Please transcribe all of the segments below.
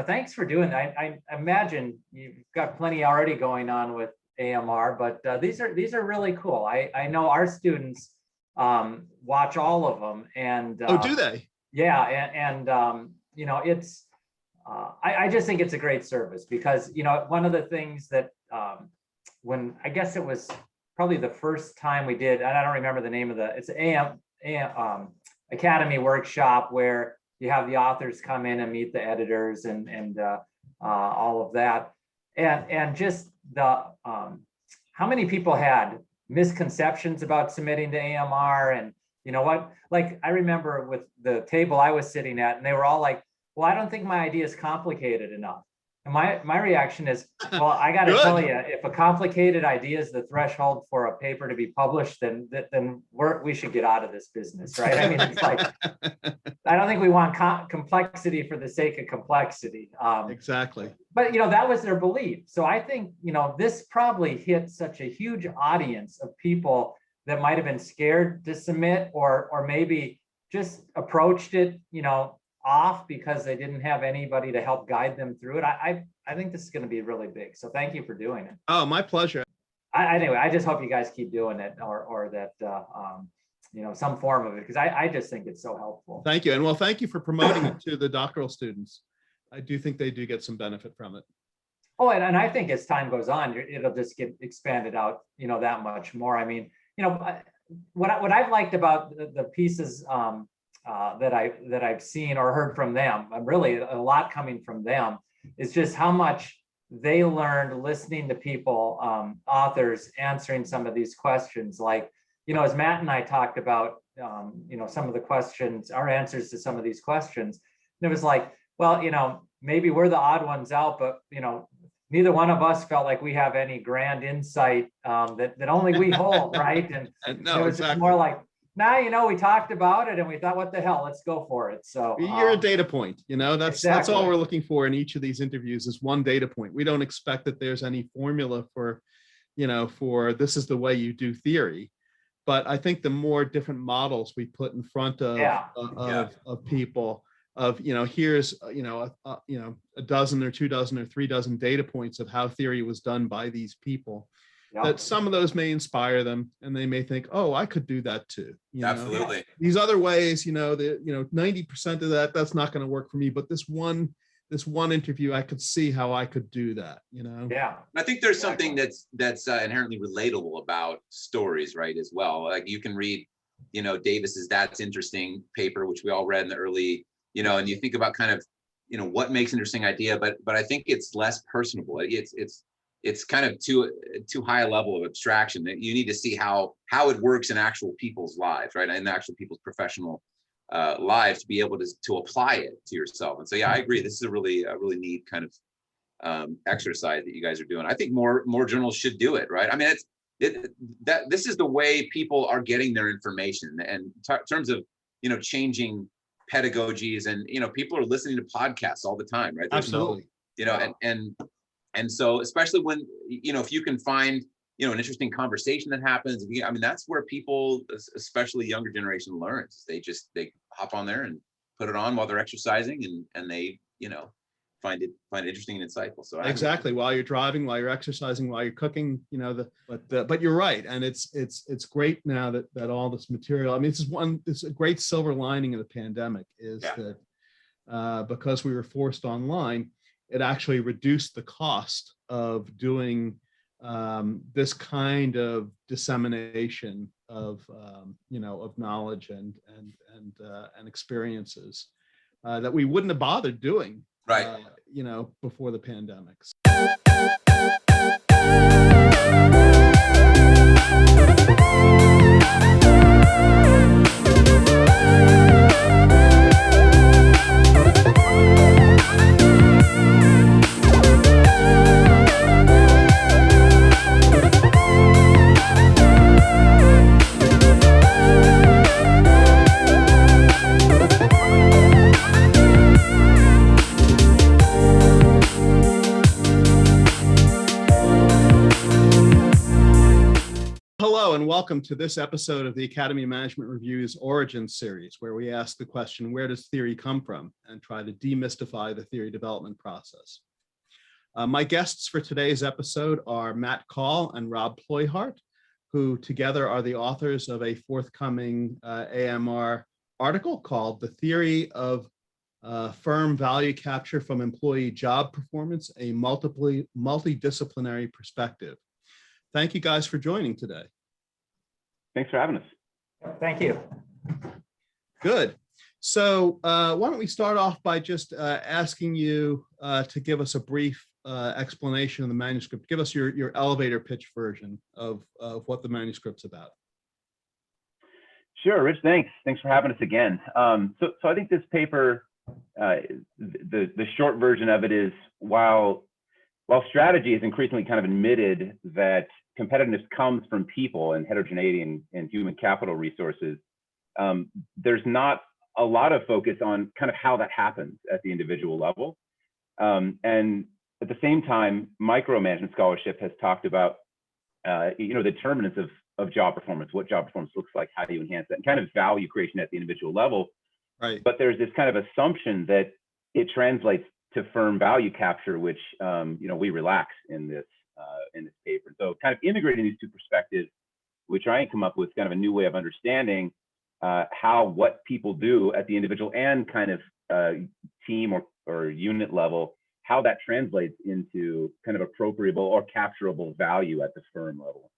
Thanks for doing that. I imagine you've got plenty already going on with AMR, but these are really cool. I know our students watch all of them, and do they? Yeah, it's I just think it's a great service because one of the things that when I guess it was probably the first time we did, and I don't remember the name of it's Academy workshop where you have the authors come in and meet the editors and all of that, and just the how many people had misconceptions about submitting to AMR, and like I remember with the table I was sitting at, and they were all like, well, I don't think my idea is complicated enough. And my reaction is, well, I got to tell you, if a complicated idea is the threshold for a paper to be published, then we should get out of this business, right? I mean, it's like, I don't think we want complexity for the sake of complexity. Exactly. But that was their belief. So I think this probably hit such a huge audience of people that might have been scared to submit, or maybe just approached it, off because they didn't have anybody to help guide them through it. I think this is going to be really big. So thank you for doing it. Oh, my pleasure. Anyway, I just hope you guys keep doing it, or that some form of it, because I just think it's so helpful. Thank you. And well, thank you for promoting it to the doctoral students. I do think they do get some benefit from it. Oh, and I think as time goes on, it'll just get expanded out, that much more. I mean, what I've liked about the pieces that I've seen or heard from them, really a lot coming from them, is just how much they learned listening to people, authors answering some of these questions. Like, as Matt and I talked about, some of the questions, our answers to some of these questions, and it was like, well, maybe we're the odd ones out, but neither one of us felt like we have any grand insight that only we hold, right? And no, it was exactly. more like, now, we talked about it and we thought, what the hell, let's go for it. So you're a data point, that's exactly. That's all we're looking for in each of these interviews, is one data point. We don't expect that there's any formula for this is the way you do theory. But I think the more different models we put in front of people, here's a dozen or 2 dozen or 3 dozen data points of how theory was done by these people. Yep. That some of those may inspire them, and they may think, "Oh, I could do that too." Absolutely. These other ways, 90% of that's not going to work for me, but this one interview, I could see how I could do that. Yeah. I think there's something that's inherently relatable about stories, right? As well, like you can read, Davis's "That's Interesting" paper, which we all read in the early, and you think about kind of, what makes an interesting idea, but I think it's less personable. It's kind of too high a level of abstraction. That you need to see how it works in actual people's lives, right? In actual people's professional lives, to be able to apply it to yourself. And so, yeah, I agree. This is a really neat kind of exercise that you guys are doing. I think more journals should do it, right? I mean, this is the way people are getting their information, and in terms of changing pedagogies, and people are listening to podcasts all the time, right? There's Absolutely. And so, especially when, if you can find, an interesting conversation that happens, that's where people, especially younger generation, learns. They hop on there and put it on while they're exercising, and they, find it interesting and insightful. So exactly. While you're driving, while you're exercising, while you're cooking, but you're right. And it's great now that all this material, it's a great silver lining of the pandemic is that because we were forced online, it actually reduced the cost of doing this kind of dissemination of knowledge and experiences that we wouldn't have bothered doing, right? Before the pandemic. Hello and welcome to this episode of the Academy of Management Review's Origin series, where we ask the question, where does theory come from? And try to demystify the theory development process. My guests for today's episode are Matt Call and Rob Ployhart, who together are the authors of a forthcoming AMR article called The Theory of Firm Value Capture from Employee Job Performance, a Multidisciplinary Perspective. Thank you guys for joining today. Thanks for having us. Thank you. Good. So why don't we start off by just asking you to give us a brief explanation of the manuscript. Give us your elevator pitch version of what the manuscript's about. Sure, Rich, thanks. Thanks for having us again. So I think this paper, the short version of it is, while strategy has increasingly kind of admitted that competitiveness comes from people and heterogeneity and human capital resources, there's not a lot of focus on kind of how that happens at the individual level. And at the same time, micromanagement scholarship has talked about, the determinants of job performance, what job performance looks like, how do you enhance that, and kind of value creation at the individual level. Right. But there's this kind of assumption that it translates to firm value capture, which we relax in this paper. So kind of integrating these two perspectives, we try and come up with kind of a new way of understanding what people do at the individual and kind of team or unit level, how that translates into kind of appropriable or capturable value at the firm level.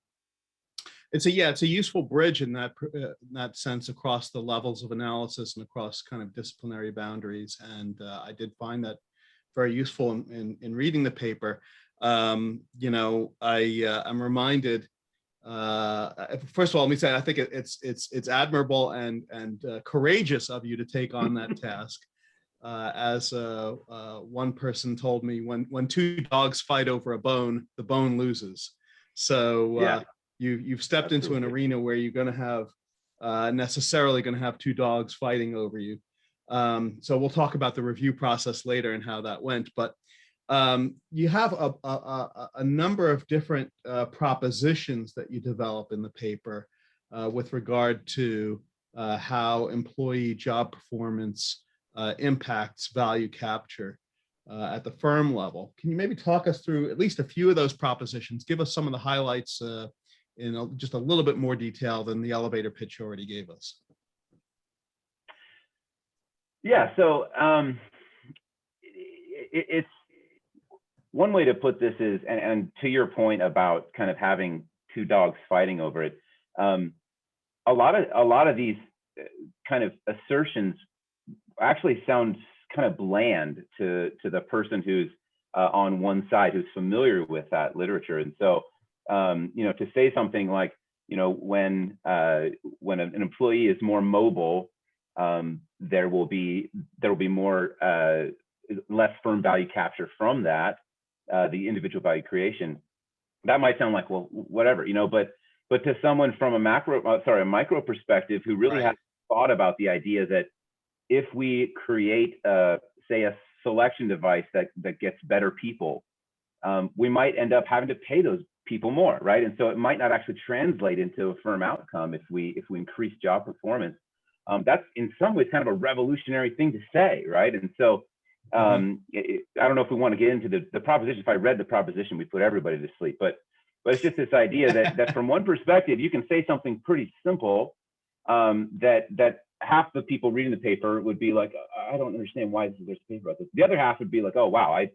It's a useful bridge in that sense across the levels of analysis and across kind of disciplinary boundaries. And I did find that very useful in reading the paper. I'm reminded. First of all, let me say I think it's admirable and courageous of you to take on that task. As one person told me, when two dogs fight over a bone, the bone loses. So Yeah. You've stepped into an arena where you're going to have necessarily going to have two dogs fighting over you. So we'll talk about the review process later and how that went. But you have a number of different propositions that you develop in the paper with regard to how employee job performance impacts value capture at the firm level. Can you maybe talk us through at least a few of those propositions? Give us some of the highlights in just a little bit more detail than the elevator pitch you already gave us. Yeah, so it's one way to put this is, and to your point about kind of having two dogs fighting over it, a lot of these kind of assertions actually sound kind of bland to the person who's on one side, who's familiar with that literature. And so to say something like, when an employee is more mobile, there will be more less firm value capture from that, the individual value creation. That might sound like, well, whatever, but to someone from a micro perspective who really Right. has thought about the idea that if we create say a selection device that gets better people, we might end up having to pay those people more, right? And so it might not actually translate into a firm outcome if we increase job performance. That's in some ways kind of a revolutionary thing to say, right? And so I don't know if we want to get into the proposition. If I read the proposition, we put everybody to sleep. But it's just this idea that from one perspective, you can say something pretty simple that half the people reading the paper would be like, I don't understand why there's a paper about this. The other half would be like, oh wow, it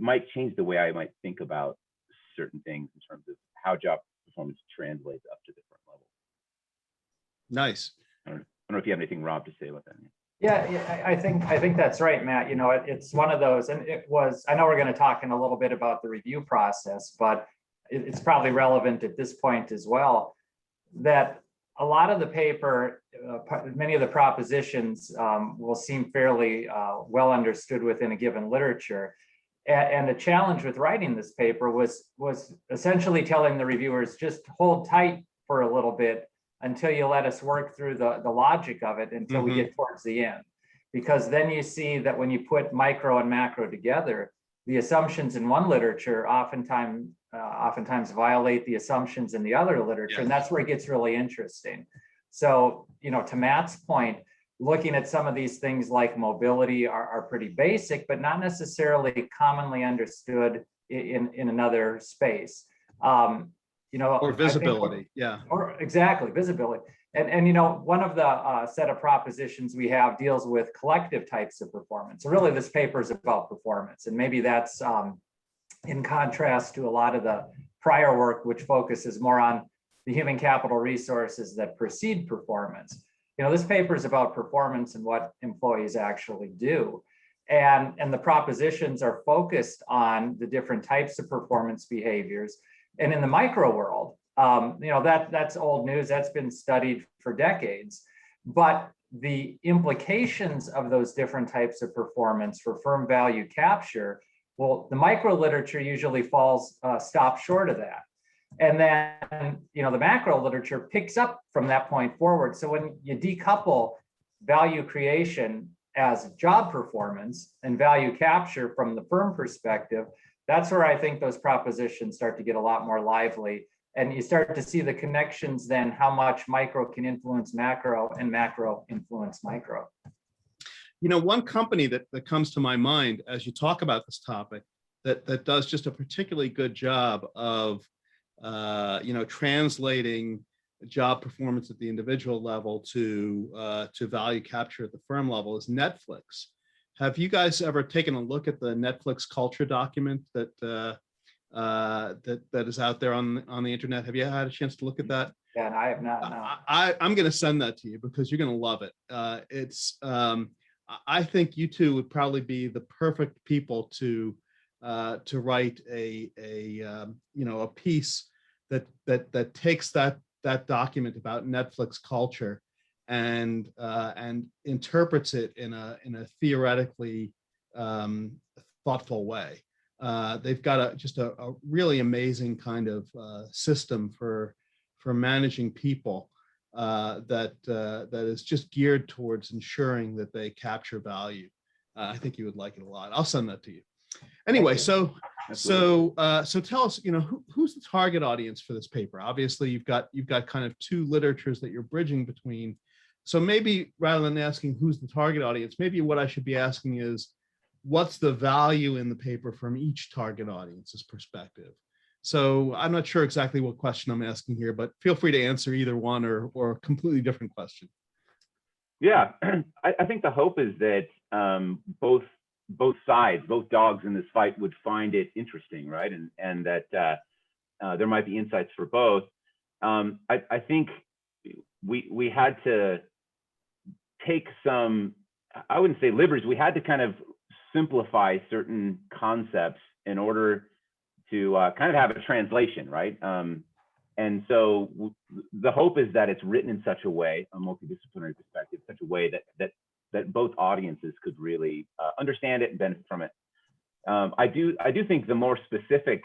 might change the way I might think about certain things in terms of how job performance translates up to different levels. Nice. I don't know if you have anything, Rob, to say about that. Yeah, I think that's right, Matt. It's one of those, and I know we're going to talk in a little bit about the review process, but it's probably relevant at this point as well, that a lot of the paper, many of the propositions will seem fairly well understood within a given literature. And the challenge with writing this paper was essentially telling the reviewers, just hold tight for a little bit until you let us work through the logic of it until we get towards the end. Because then you see that when you put micro and macro together, the assumptions in one literature oftentimes violate the assumptions in the other literature, and that's where it gets really interesting. So, to Matt's point, looking at some of these things like mobility are pretty basic, but not necessarily commonly understood in another space. Or visibility, Or exactly, visibility. And one of the set of propositions we have deals with collective types of performance. So really this paper is about performance, and maybe that's in contrast to a lot of the prior work, which focuses more on the human capital resources that precede performance. This paper is about performance and what employees actually do. And the propositions are focused on the different types of performance behaviors. And in the micro world, that's old news. That's been studied for decades. But the implications of those different types of performance for firm value capture, well, the micro literature usually stops short of that. And then, the macro literature picks up from that point forward. So when you decouple value creation as job performance and value capture from the firm perspective, that's where I think those propositions start to get a lot more lively. And you start to see the connections then how much micro can influence macro and macro influence micro. One company that comes to my mind as you talk about this topic that does just a particularly good job of translating job performance at the individual level to value capture at the firm level is Netflix. Have you guys ever taken a look at the Netflix culture document that is out there on the internet? Have you had a chance to look at that? Yeah, and I have not. No. I'm going to send that to you because you're going to love it. I think you two would probably be the perfect people to write a piece that takes that document about Netflix culture and interprets it in a theoretically thoughtful way. They've got just a really amazing kind of system for managing people that is just geared towards ensuring that they capture value. I think you would like it a lot. I'll send that to you. Anyway, so tell us, who's the target audience for this paper? Obviously, you've got kind of two literatures that you're bridging between. So maybe rather than asking who's the target audience, maybe what I should be asking is, what's the value in the paper from each target audience's perspective? So I'm not sure exactly what question I'm asking here, but feel free to answer either one or a completely different question. Yeah, I think the hope is that both sides, both dogs in this fight would find it interesting, right? And that there might be insights for both. I think we had to take some, I wouldn't say liberties, we had to kind of simplify certain concepts in order to kind of have a translation, right? And so the hope is that it's written in such a way, a multidisciplinary perspective, such a way that both audiences could really understand it and benefit from it. I do think the more specific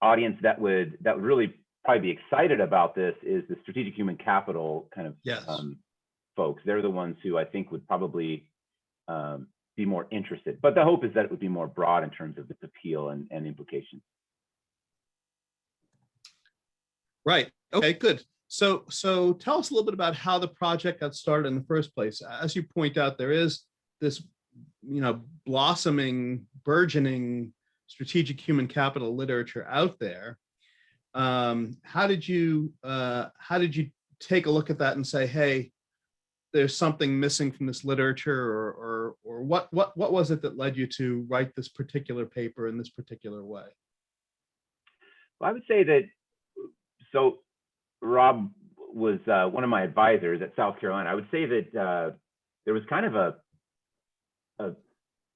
audience that would really probably be excited about this is the strategic human capital kind of folks. They're the ones who I think would probably be more interested. But the hope is that it would be more broad in terms of its appeal and implications. Right. Okay, good. So tell us a little bit about how the project got started in the first place. As you point out, there is this, blossoming, burgeoning strategic human capital literature out there. How did you take a look at that and say, hey, there's something missing from this literature, or what was it that led you to write this particular paper in this particular way? Well, I would say that, so Rob was one of my advisors at South Carolina. I would say that there was kind of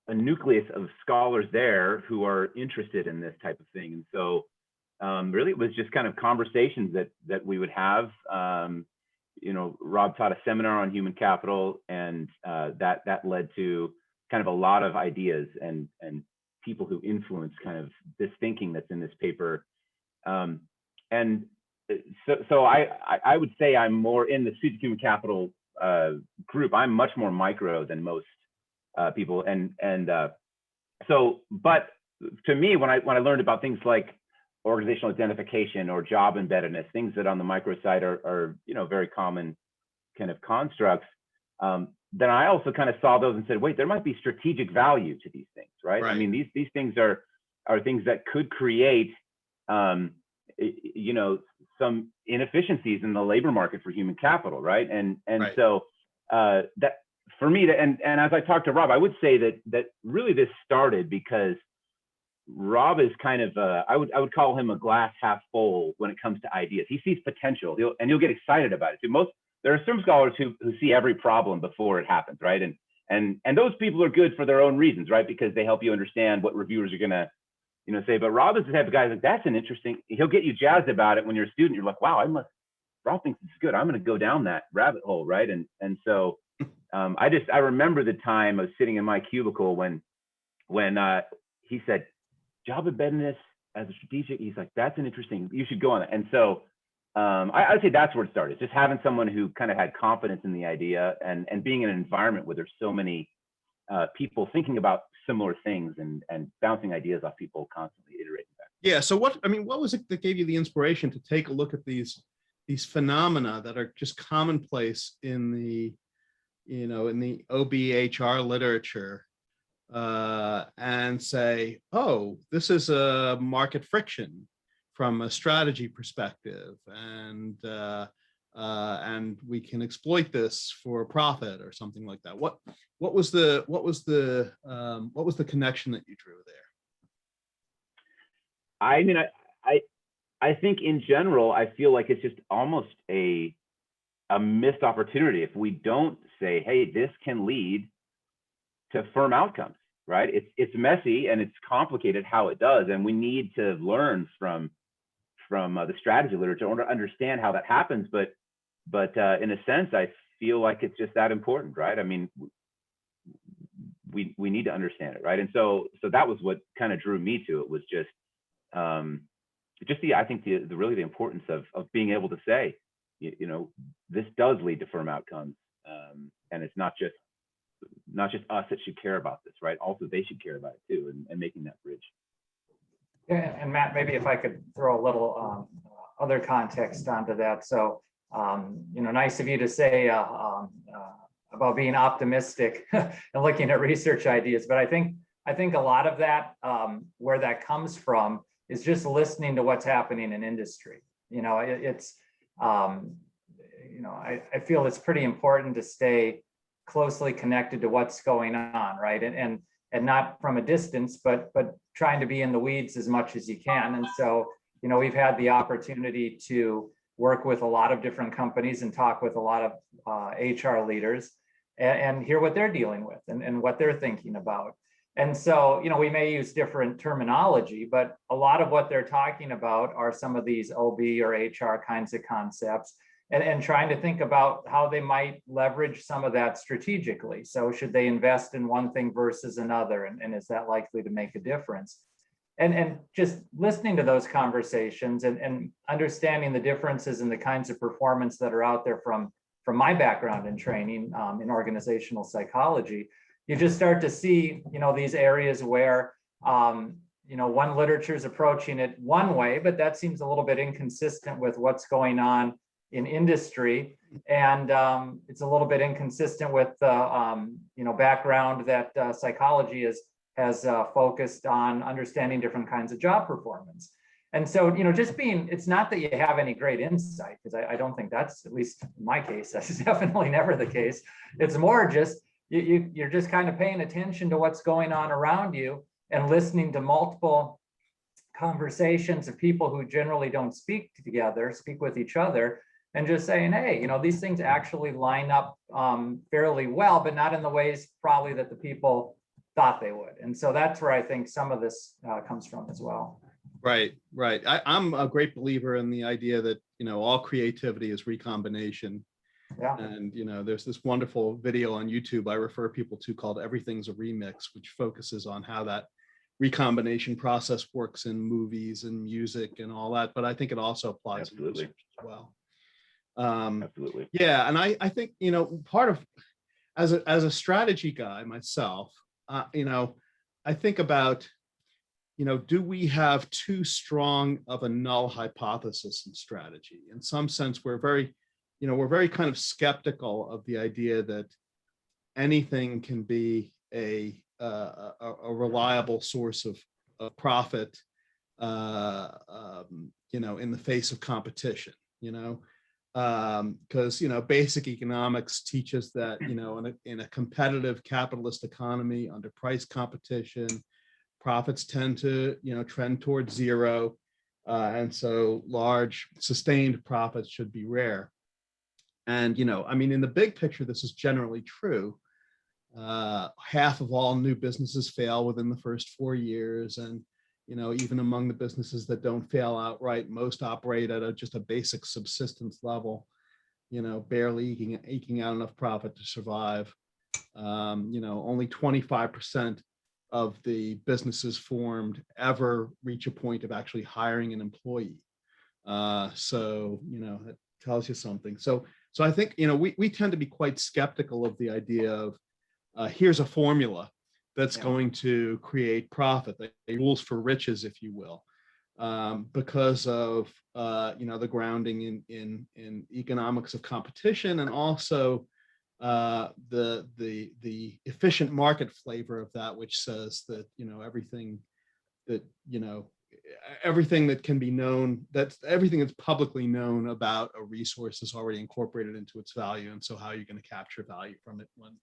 a nucleus of scholars there who are interested in this type of thing. And so really it was just kind of conversations that we would have. Rob taught a seminar on human capital, and that led to kind of a lot of ideas and people who influence kind of this thinking that's in this paper. And so I would say I'm more in the strategic human capital group. I'm much more micro than most people, but to me, when I learned about things like organizational identification or job embeddedness, things that on the micro side are very common kind of constructs, then I also kind of saw those and said, wait, there might be strategic value to these things, right? I mean, these things are things that could create some inefficiencies in the labor market for human capital, right? And so that for me, and as I talked to Rob, I would say that really this started because Rob is kind of I would call him a glass half full when it comes to ideas. He sees potential, you'll get excited about it. There are some scholars who see every problem before it happens, right? And those people are good for their own reasons, right? Because they help you understand what reviewers are gonna say. But Rob is the type of guy like, that's an interesting. He'll get you jazzed about it when you're a student. You're like, wow, Rob thinks it's good. I'm gonna go down that rabbit hole, right? And so I remember the time I was sitting in my cubicle when he said, job embeddedness as a strategic, he's like, that's an interesting, you should go on that. And so I would say that's where it started, just having someone who kind of had confidence in the idea and being in an environment where there's so many people thinking about similar things and bouncing ideas off people constantly iterating back. Yeah. So what was it that gave you the inspiration to take a look at these phenomena that are just commonplace in the OBHR literature and say, oh, this is a market friction from a strategy perspective, and we can exploit this for profit or something like that. What was the connection that you drew there? I mean, I think in general, I feel like it's just almost a missed opportunity if we don't say, hey, this can lead to firm outcomes, right? It's messy and it's complicated how it does, and we need to learn from the strategy literature to understand how that happens. But in a sense, I feel like it's just that important, right? I mean, we need to understand it, right? And so that was what kind of drew me to it, was just I think the importance of being able to say, this does lead to firm outcomes, and it's not just us that should care about this, right? Also, they should care about it too, and making that bridge. Yeah, and Matt, maybe if I could throw a little other context onto that. So, nice of you to say about being optimistic and looking at research ideas. But I think a lot of that, where that comes from, is just listening to what's happening in industry. I feel it's pretty important to stay closely connected to what's going on, right? And not from a distance, but trying to be in the weeds as much as you can. And so, we've had the opportunity to work with a lot of different companies and talk with a lot of HR leaders and hear what they're dealing with and what they're thinking about. And so, we may use different terminology, but a lot of what they're talking about are some of these OB or HR kinds of concepts, and trying to think about how they might leverage some of that strategically. So should they invest in one thing versus another? And is that likely to make a difference? And just listening to those conversations and understanding the differences in the kinds of performance that are out there from my background and training in organizational psychology, you just start to see, these areas where, one literature is approaching it one way, but that seems a little bit inconsistent with what's going on in industry, and it's a little bit inconsistent with the background that psychology has focused on understanding different kinds of job performance. And so it's not that you have any great insight, because I don't think that's, at least in my case, that's definitely never the case. It's more just you're just kind of paying attention to what's going on around you and listening to multiple conversations of people who generally don't speak with each other, and just saying, hey, these things actually line up fairly well, but not in the ways probably that the people thought they would. And so that's where I think some of this comes from as well. Right. I'm a great believer in the idea that, all creativity is recombination. Yeah. And, there's this wonderful video on YouTube I refer people to called Everything's a Remix, which focuses on how that recombination process works in movies and music and all that. But I think it also applies to research as well. Absolutely. Yeah. And I think, part of, as a strategy guy myself, I think about, do we have too strong of a null hypothesis and strategy? In some sense, we're very kind of skeptical of the idea that anything can be a reliable source of profit, in the face of competition, because basic economics teaches that in a competitive capitalist economy under price competition, profits tend to trend towards zero, and so large sustained profits should be rare. And in the big picture, this is generally true. Half of all new businesses fail within the first 4 years, and even among the businesses that don't fail outright, most operate at just a basic subsistence level, barely eking out enough profit to survive. Only 25% of the businesses formed ever reach a point of actually hiring an employee. So that tells you something. So I think we tend to be quite skeptical of the idea of here's a formula that's going to create profit, the rules for riches, if you will, because of the grounding in economics of competition, and also the efficient market flavor of that, which says that everything that can be known, everything that's publicly known about a resource is already incorporated into its value, and so how are you going to capture value from it when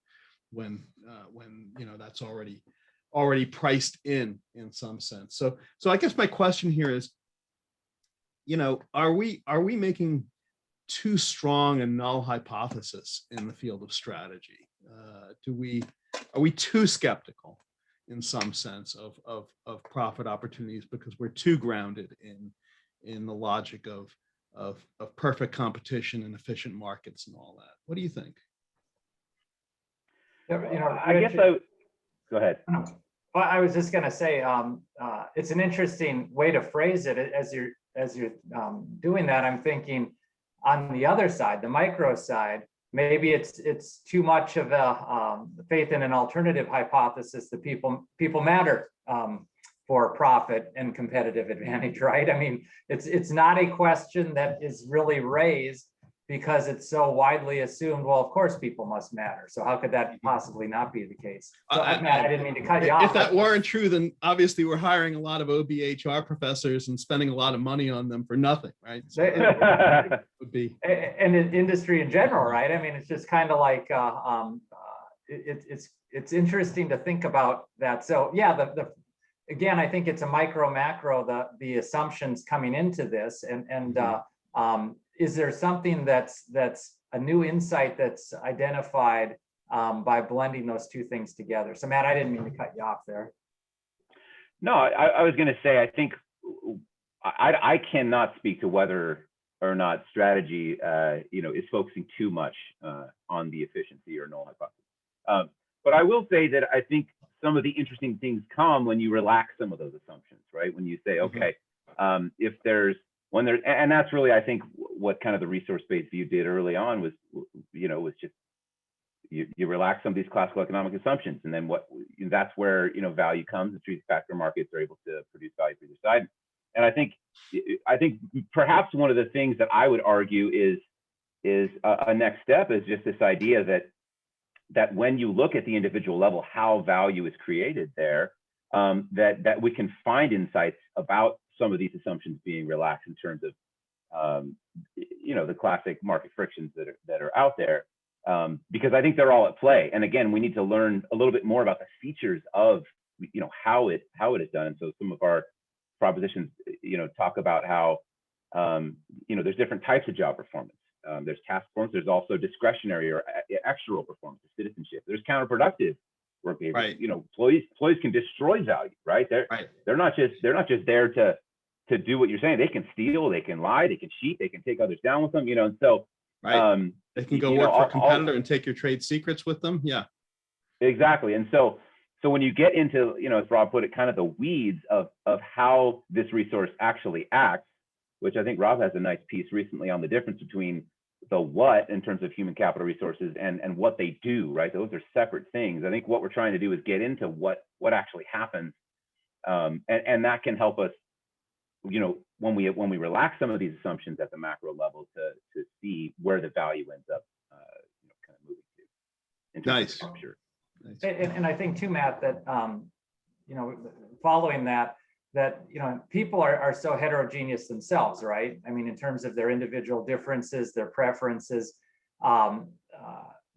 that's already priced in some sense. So I guess my question here is, are we making too strong a null hypothesis in the field of strategy? Are we too skeptical in some sense of profit opportunities because we're too grounded in the logic of perfect competition and efficient markets and all that? What do you think? I guess go ahead. Well, I was just going to say, it's an interesting way to phrase it. As you're doing that, I'm thinking on the other side, the micro side, maybe it's too much of a faith in an alternative hypothesis that people matter for profit and competitive advantage, right? I mean, it's not a question that is really raised because it's so widely assumed, well, of course people must matter. So how could that possibly not be the case? So, Matt, I didn't mean to cut you off. If that weren't true, then obviously we're hiring a lot of OBHR professors and spending a lot of money on them for nothing, right? So that would be. And in industry in general, right? I mean, it's just kind of like, it's interesting to think about that. So yeah, again, I think it's a micro macro, the assumptions coming into this, and is there something that's a new insight that's identified by blending those two things together? So Matt, I didn't mean to cut you off there. No, I was going to say, I think I cannot speak to whether or not strategy, is focusing too much on the efficiency or null hypothesis. But I will say that I think some of the interesting things come when you relax some of those assumptions, right? When you say, okay, and that's really, I think, what kind of the resource-based view did early on was just you relax some of these classical economic assumptions, and then that's where value comes. The truth factor markets are able to produce value for either side. And I think perhaps one of the things that I would argue is a next step is just this idea that when you look at the individual level, how value is created there, that we can find insights about some of these assumptions being relaxed in terms of the classic market frictions that are out there, because I think they're all at play. And again, we need to learn a little bit more about the features of how it is done. And so some of our propositions talk about how there's different types of job performance. There's task performance. There's also discretionary or external performance, citizenship. There's counterproductive work behavior. Right. Employees can destroy value, right? They're not just there to do what you're saying. They can steal, they can lie, they can cheat, they can take others down with them, and so right. They can go work for a competitor and take your trade secrets with them. Yeah. Exactly. And so when you get into, as Rob put it, kind of the weeds of how this resource actually acts, which I think Rob has a nice piece recently on the difference between the what in terms of human capital resources and what they do, right? Those are separate things. I think what we're trying to do is get into what actually happens. And and that can help us, you know, when we relax some of these assumptions at the macro level to see where the value ends up, you know, kind of moving to. In terms Nice. of structure. Nice. And I think too, Matt, that, you know, following that, you know, people are so heterogeneous themselves, right? I mean, in terms of their individual differences, their preferences,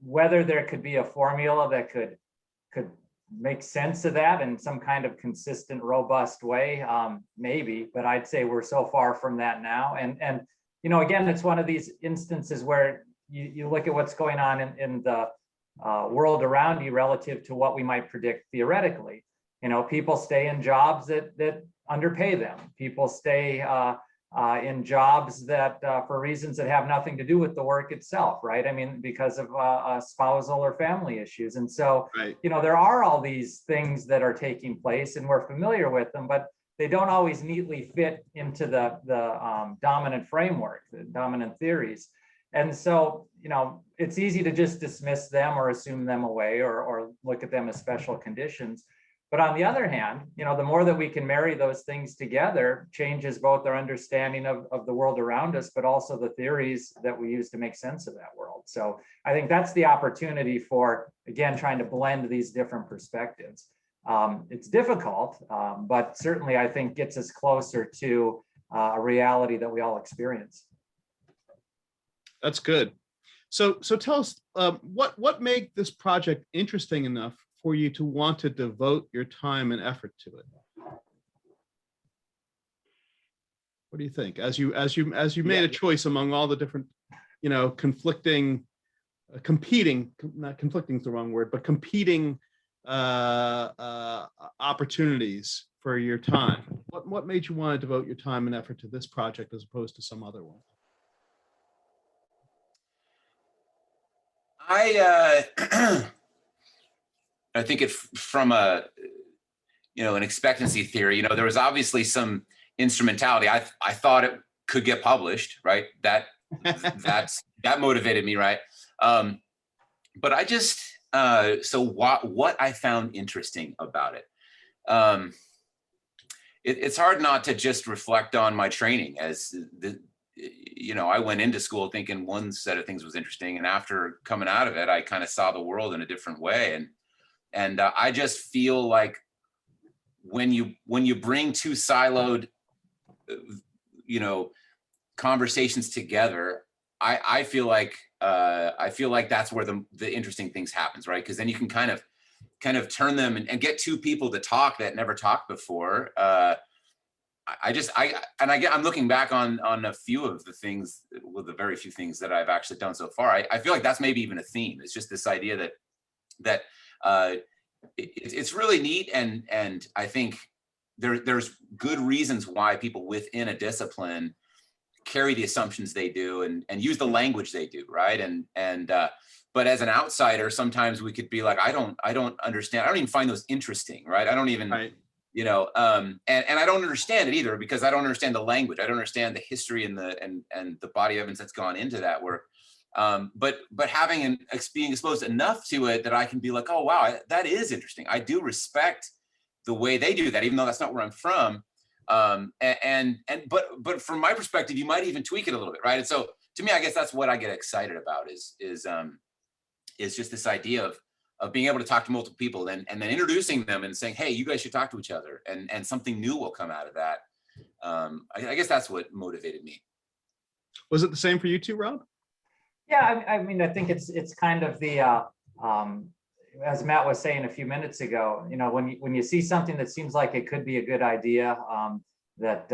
whether there could be a formula that could make sense of that in some kind of consistent, robust way, maybe, but I'd say we're so far from that now. And you know, again, it's one of these instances where you look at what's going on in the world around you relative to what we might predict theoretically. You know, people stay in jobs that underpay them. People stay in jobs that for reasons that have nothing to do with the work itself, right? I mean, because of spousal or family issues. And so, Right. you know, there are all these things that are taking place and we're familiar with them, but they don't always neatly fit into the dominant framework, the dominant theories. And so, you know, it's easy to just dismiss them or assume them away or look at them as special conditions. But on the other hand, you know, the more that we can marry those things together, changes both our understanding of the world around us, but also the theories that we use to make sense of that world. So I think that's the opportunity for, again, trying to blend these different perspectives. It's difficult, but certainly I think gets us closer to a reality that we all experience. That's good. So tell us, what made this project interesting enough for you to want to devote your time and effort to it? What do you think? As you made a choice among all the different, you know, competing, not conflicting is the wrong word, but competing opportunities for your time. What made you want to devote your time and effort to this project as opposed to some other one? I think it from a, you know, an expectancy theory, you know, there was obviously some instrumentality. I thought it could get published, right? That motivated me, right? But I just, so what I found interesting about it, it's hard not to just reflect on my training as you know, I went into school thinking one set of things was interesting, and after coming out of it, I kind of saw the world in a different way. And I just feel like when you bring two siloed, you know, conversations together, I feel like that's where the interesting things happens, right? Because then you can kind of turn them and get two people to talk that never talked before. I'm looking back on a few of the things, well, the very few things that I've actually done so far. I feel like that's maybe even a theme. It's just this idea that it's really neat, and I think there's good reasons why people within a discipline carry the assumptions they do and use the language they do, right? But as an outsider, sometimes we could be like, I don't understand. I don't even find those interesting, right? I don't even. Right. You know, and I don't understand it either because I don't understand the language. I don't understand the history and the body of evidence that's gone into that work. But having being exposed enough to it that I can be like, oh wow, that is interesting. I do respect the way they do that, even though that's not where I'm from. But from my perspective, you might even tweak it a little bit, right? And so to me, I guess that's what I get excited about is just this idea of being able to talk to multiple people and then introducing them and saying, hey, you guys should talk to each other, and something new will come out of that. I guess that's what motivated me. Was it the same for you too, Rob? Yeah, I mean, I think it's kind of the, as Matt was saying a few minutes ago, you know, when you see something that seems like it could be a good idea, that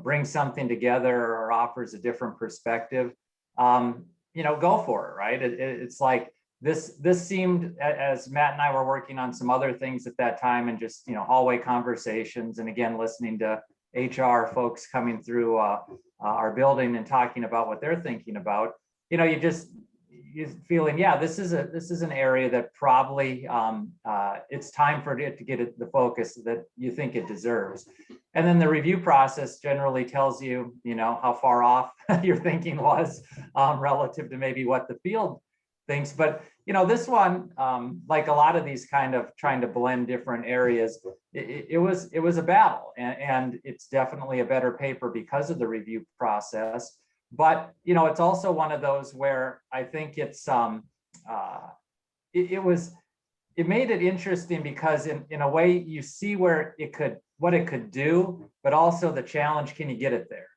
brings something together or offers a different perspective, you know, go for it, right? It's like, this seemed, as Matt and I were working on some other things at that time and just, you know, hallway conversations, and again, listening to HR folks coming through our building and talking about what they're thinking about, you know, you're feeling, yeah, this is an area that probably it's time for it to get the focus that you think it deserves. And then the review process generally tells you, you know, how far off your thinking was relative to maybe what the field thinks. But this one, like a lot of these kind of trying to blend different areas, it was a battle, and it's definitely a better paper because of the review process. But it's also one of those where I think it's it made it interesting because in a way you see what it could do, but also the challenge, can you get it there?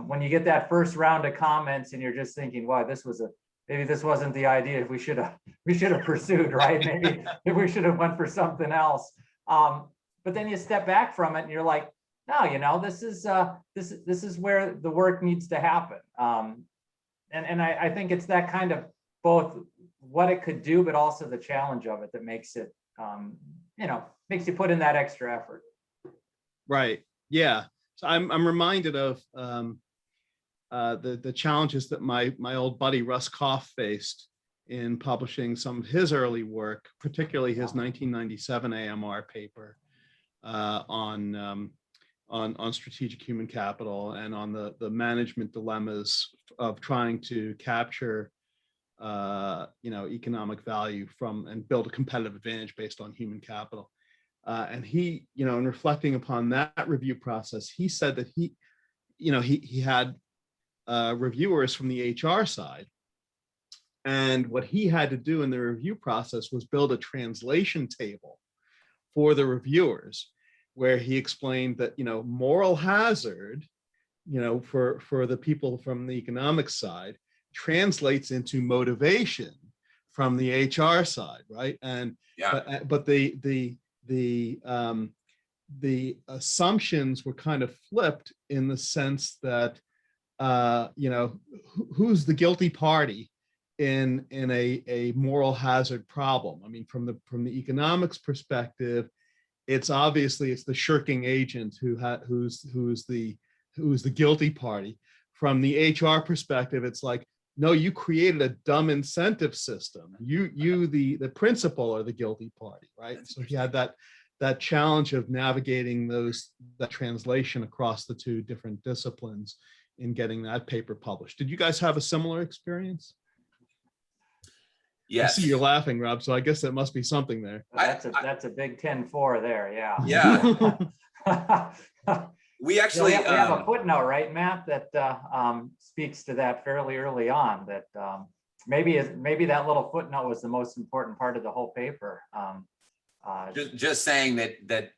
When you get that first round of comments and you're just thinking, wow, maybe this wasn't the idea we should have pursued, right? Maybe we should have went for something else. But then you step back from it and you're like, no, this is where the work needs to happen. And I think it's that kind of both what it could do, but also the challenge of it that makes it, makes you put in that extra effort. Right. Yeah. So I'm reminded of the challenges that my old buddy Russ Koff faced in publishing some of his early work, particularly his 1997 AMR paper on strategic human capital and on the management dilemmas of trying to capture economic value from and build a competitive advantage based on human capital. And he, in reflecting upon that review process, he said that he had reviewers from the HR side. And what he had to do in the review process was build a translation table for the reviewers, where he explained that, moral hazard, for the people from the economic side translates into motivation from the HR side, right? And Yeah. but the assumptions were kind of flipped in the sense that who's the guilty party in a moral hazard problem? I mean, from the economics perspective, it's the shirking agent who's the guilty party. From the HR perspective, it's like, no, you created a dumb incentive system. You the principal are the guilty party, right? So he had that challenge of navigating that translation across the two different disciplines in getting that paper published. Did you guys have a similar experience? Yes. I see you're laughing, Rob, so I guess that must be something there. That's a big 10-4 there, yeah. Yeah. We actually we have a footnote, right, Matt, that speaks to that fairly early on. That maybe that little footnote was the most important part of the whole paper. Just saying that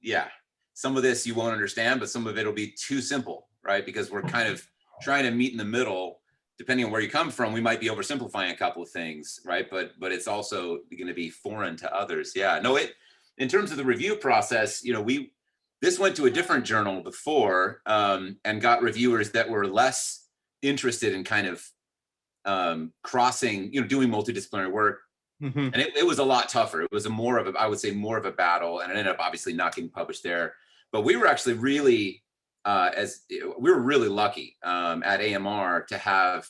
yeah, some of this you won't understand, but some of it'll be too simple, right? Because we're kind of trying to meet in the middle. Depending on where you come from, we might be oversimplifying a couple of things, right? But it's also going to be foreign to others. Yeah, no, in terms of the review process, this went to a different journal before and got reviewers that were less interested in kind of crossing, doing multidisciplinary work. Mm-hmm. And it was a lot tougher. It was I would say more of a battle, and it ended up obviously not getting published there. But we were actually really, we were really lucky at AMR to have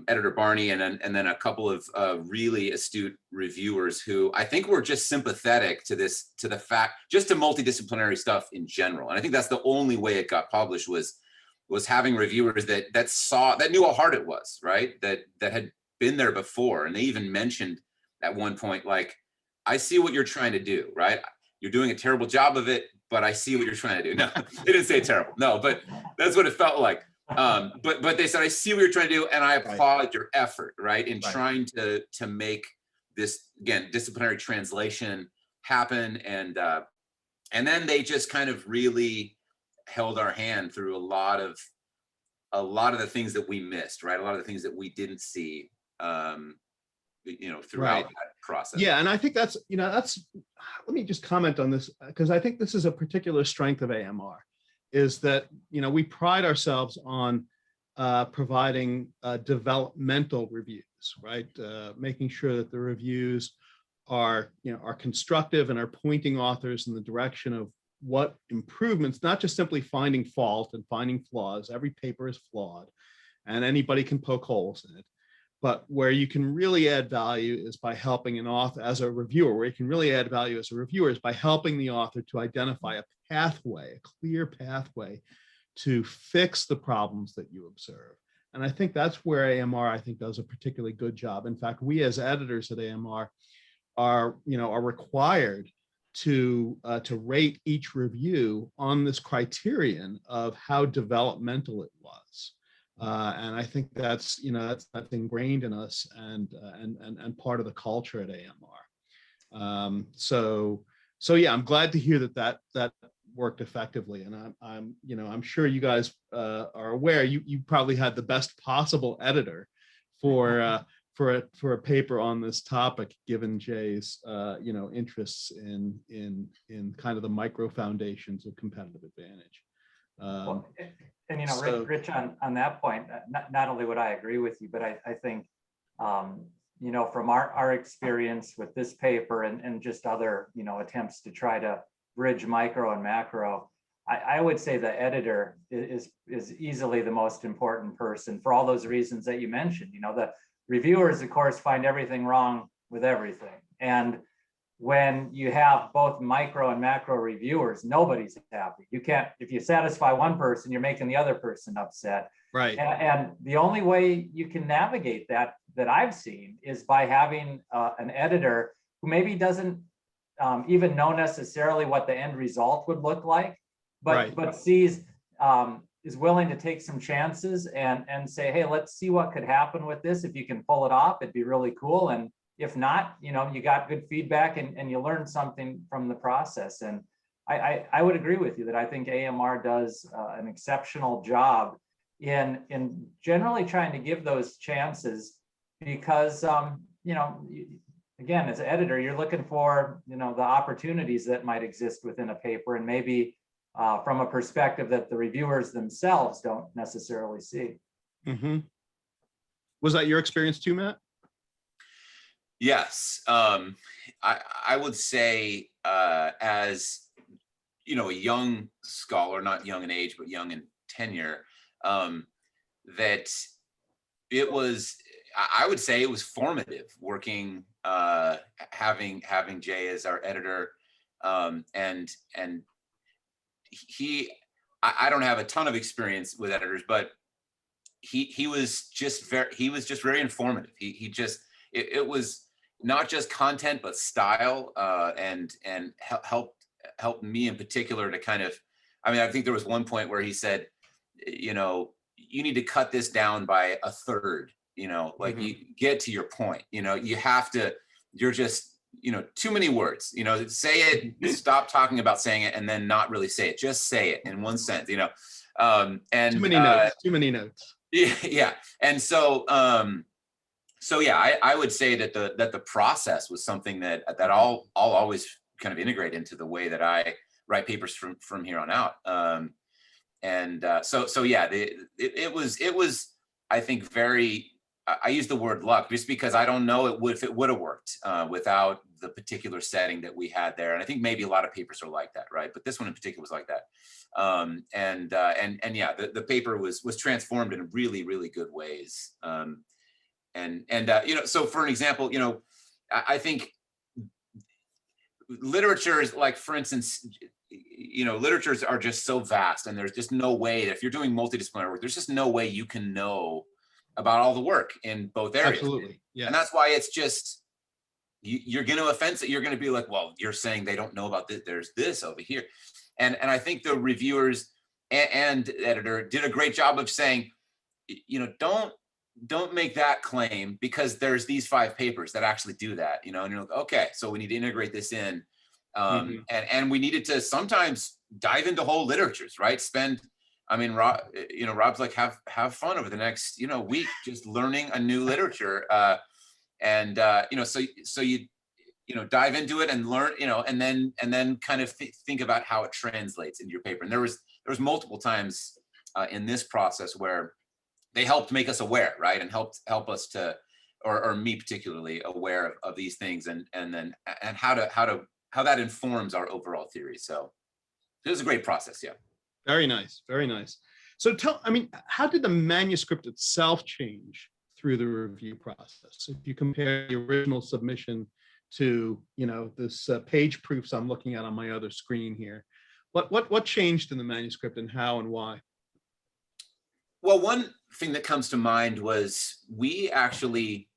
editor Barney and then a couple of really astute reviewers who I think were just sympathetic to the fact, just to multidisciplinary stuff in general. And I think that's the only way it got published was having reviewers that knew how hard it was, right? That had been there before. And they even mentioned at one point, like, I see what you're trying to do, right? You're doing a terrible job of it, but I see what you're trying to do. No, they didn't say terrible. No, but that's what it felt like. But they said, I see what you're trying to do, and I applaud your effort, right? In trying to make this, again, disciplinary translation happen. And then they just kind of really held our hand through a lot of the things that we missed, right? A lot of the things that we didn't see, throughout that process. Yeah, and I think that's, let me just comment on this, because I think this is a particular strength of AMR, is that, we pride ourselves on providing developmental reviews, right? Making sure that the reviews are constructive and are pointing authors in the direction of what improvements, not just simply finding fault and finding flaws. Every paper is flawed and anybody can poke holes in it. But where you can really add value is by helping an author as a reviewer, where you can really add value as a reviewer is by helping the author to identify a pathway, a clear pathway to fix the problems that you observe. And I think that's where AMR, I think, does a particularly good job. In fact, we as editors at AMR are required to rate each review on this criterion of how developmental it was. And I think that's ingrained in us and part of the culture at AMR. So yeah, I'm glad to hear that worked effectively. And I'm sure you guys are aware you probably had the best possible editor for a paper on this topic, given Jay's interests in kind of the micro foundations of competitive advantage. Well, and Rich, on that point, not only would I agree with you, but I think from our experience with this paper and just other attempts to try to bridge micro and macro, I would say the editor is easily the most important person for all those reasons that you mentioned. The reviewers, of course, find everything wrong with everything. And when you have both micro and macro reviewers, nobody's happy. You can't, if you satisfy one person, you're making the other person upset. Right. And the only way you can navigate that I've seen is by having an editor who maybe doesn't even know necessarily what the end result would look like, but sees, is willing to take some chances and say, hey, let's see what could happen with this. If you can pull it off, it'd be really cool. And if not, you got good feedback and you learned something from the process. And I would agree with you that I think AMR does an exceptional job in generally trying to give those chances, because again, as an editor, you're looking for the opportunities that might exist within a paper, and maybe from a perspective that the reviewers themselves don't necessarily see. Mm-hmm. Was that your experience too, Matt? Yes, I would say as a young scholar, not young in age, but young in tenure, that it was, I would say it was formative working, having Jay as our editor, and I don't have a ton of experience with editors, but he was just very informative. It was not just content, but style, and helped me in particular to kind of, I think there was one point where he said, you need to cut this down by a third, like you get to your point, you have to, you're just, too many words, say it, stop talking about saying it, and then not really say it, just say it in one sentence, and too many notes. Yeah. And so yeah, I would say that the process was something that I'll always kind of integrate into the way that I write papers from here on out. So yeah, it was, I think, I use the word luck just because I don't know if it would have worked without the particular setting that we had there. And I think maybe a lot of papers are like that, right? But this one in particular was like that. And yeah, the paper was transformed in really, really good ways. So for an example, I think literature is like, for instance, literatures are just so vast, and there's just no way that if you're doing multidisciplinary work, there's just no way you can know about all the work in both areas. Absolutely. Yeah. And that's why it's just, you're going to offense it. You're going to be like, well, you're saying they don't know about this. There's this over here. And I think the reviewers and editor did a great job of saying, don't make that claim, because there's these 5 papers that actually do that, and you're like, okay, so we need to integrate this in. And we needed to sometimes dive into whole literatures, right? Rob's like, have fun over the next, week, just learning a new literature. So you dive into it and learn, and then kind of think about how it translates into your paper. And there was multiple times in this process where they helped make us aware, right? And help us to, or me particularly, aware of these things, and how that informs our overall theory. So it was a great process. Yeah. Very nice. Very nice. So how did the manuscript itself change through the review process? If you compare the original submission to, this page proofs I'm looking at on my other screen here, what changed in the manuscript, and how and why? Well, one thing that comes to mind was we actually,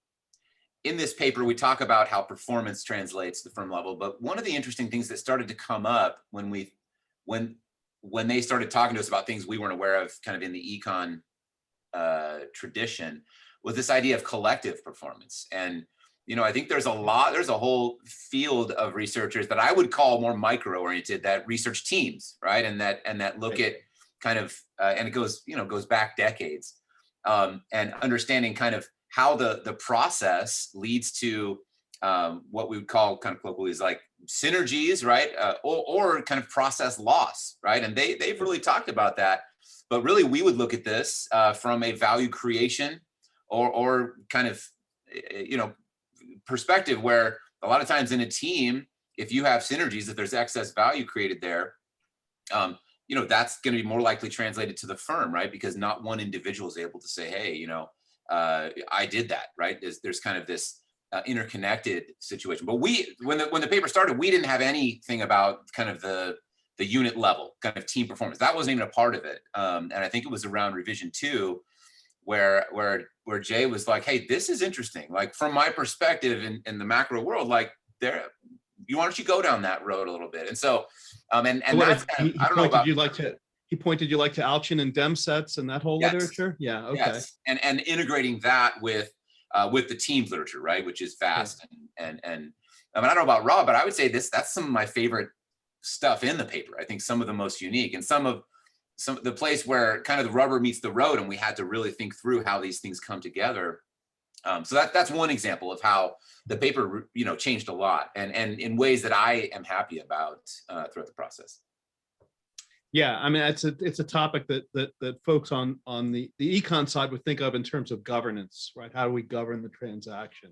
in this paper, we talk about how performance translates to the firm level, but one of the interesting things that started to come up when they started talking to us about things we weren't aware of kind of in the econ tradition was this idea of collective performance. And, you know, I think there's a whole field of researchers that I would call more micro-oriented, that research teams, right? And that look at kind of, and it goes back decades, and understanding kind of how the process leads to what we would call kind of colloquially is like synergies, right? Or kind of process loss, right? And they've really talked about that. But really, we would look at this from a value creation or kind of, you know, perspective, where a lot of times in a team, if you have synergies, if there's excess value created there, you know, that's going to be more likely translated to the firm, right? Because not one individual is able to say, hey, you know, I did that, right? There's kind of this interconnected situation. But when the paper started, we didn't have anything about kind of the unit level kind of team performance. That wasn't even a part of it. And I think it was around revision 2 where Jay was like, hey, this is interesting. Like from my perspective in the macro world, like why don't you go down that road a little bit? And so, and that's, I don't know about. He pointed you like to Alchin and Dem sets and that whole literature. Yeah. Okay. Yes. And integrating that with the teams literature, right? Which is vast. Yeah. And I mean, I don't know about Rob, but I would say that's some of my favorite stuff in the paper. I think some of the most unique, and some of the place where kind of the rubber meets the road, and we had to really think through how these things come together. So that's one example of how the paper, you know, changed a lot, and in ways that I am happy about throughout the process. Yeah, I mean, it's a topic that folks on the econ side would think of in terms of governance, right? How do we govern the transaction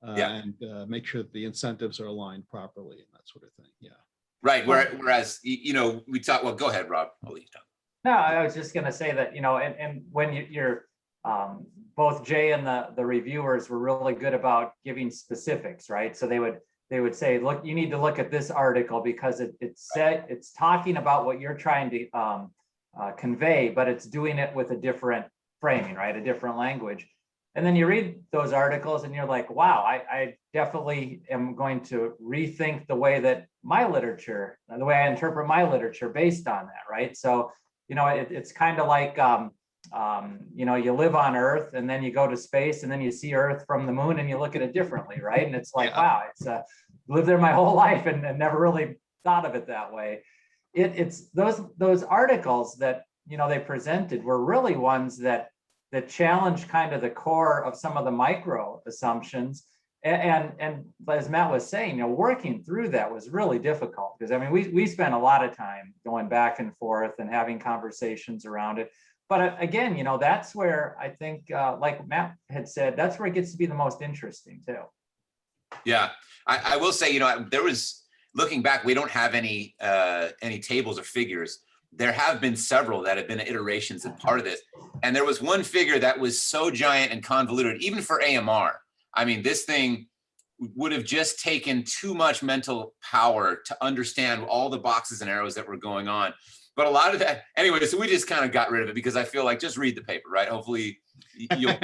and make sure that the incentives are aligned properly and that sort of thing. Yeah. Right. Whereas, you know, we talk. Well, go ahead, Rob. I'll let you talk. No, I was just going to say that, you know, and when you're both Jay and the reviewers were really good about giving specifics, right? So they would say, look, you need to look at this article because it's talking about what you're trying to convey, but it's doing it with a different framing, right? A different language. And then you read those articles and you're like, wow, I definitely am going to rethink the way that my literature, the way I interpret my literature based on that, right? So, you know, it's kind of like, you know, you live on Earth and then you go to space and then you see Earth from the moon and you look at it differently, right? And it's like, wow, it's lived there my whole life and never really thought of it that way. It's those articles that, you know, they presented were really ones that challenge kind of the core of some of the micro assumptions. And as Matt was saying, you know, working through that was really difficult because, I mean, we spent a lot of time going back and forth and having conversations around it. But again, you know, that's where I think, like Matt had said, that's where it gets to be the most interesting too. Yeah, I will say, you know, there was, looking back, we don't have any tables or figures. There have been several that have been iterations and part of this. And there was one figure that was so giant and convoluted, even for AMR. I mean, this thing would have just taken too much mental power to understand all the boxes and arrows that were going on. But a lot of that, anyway, so we just kind of got rid of it because I feel like just read the paper, right? Hopefully you'll,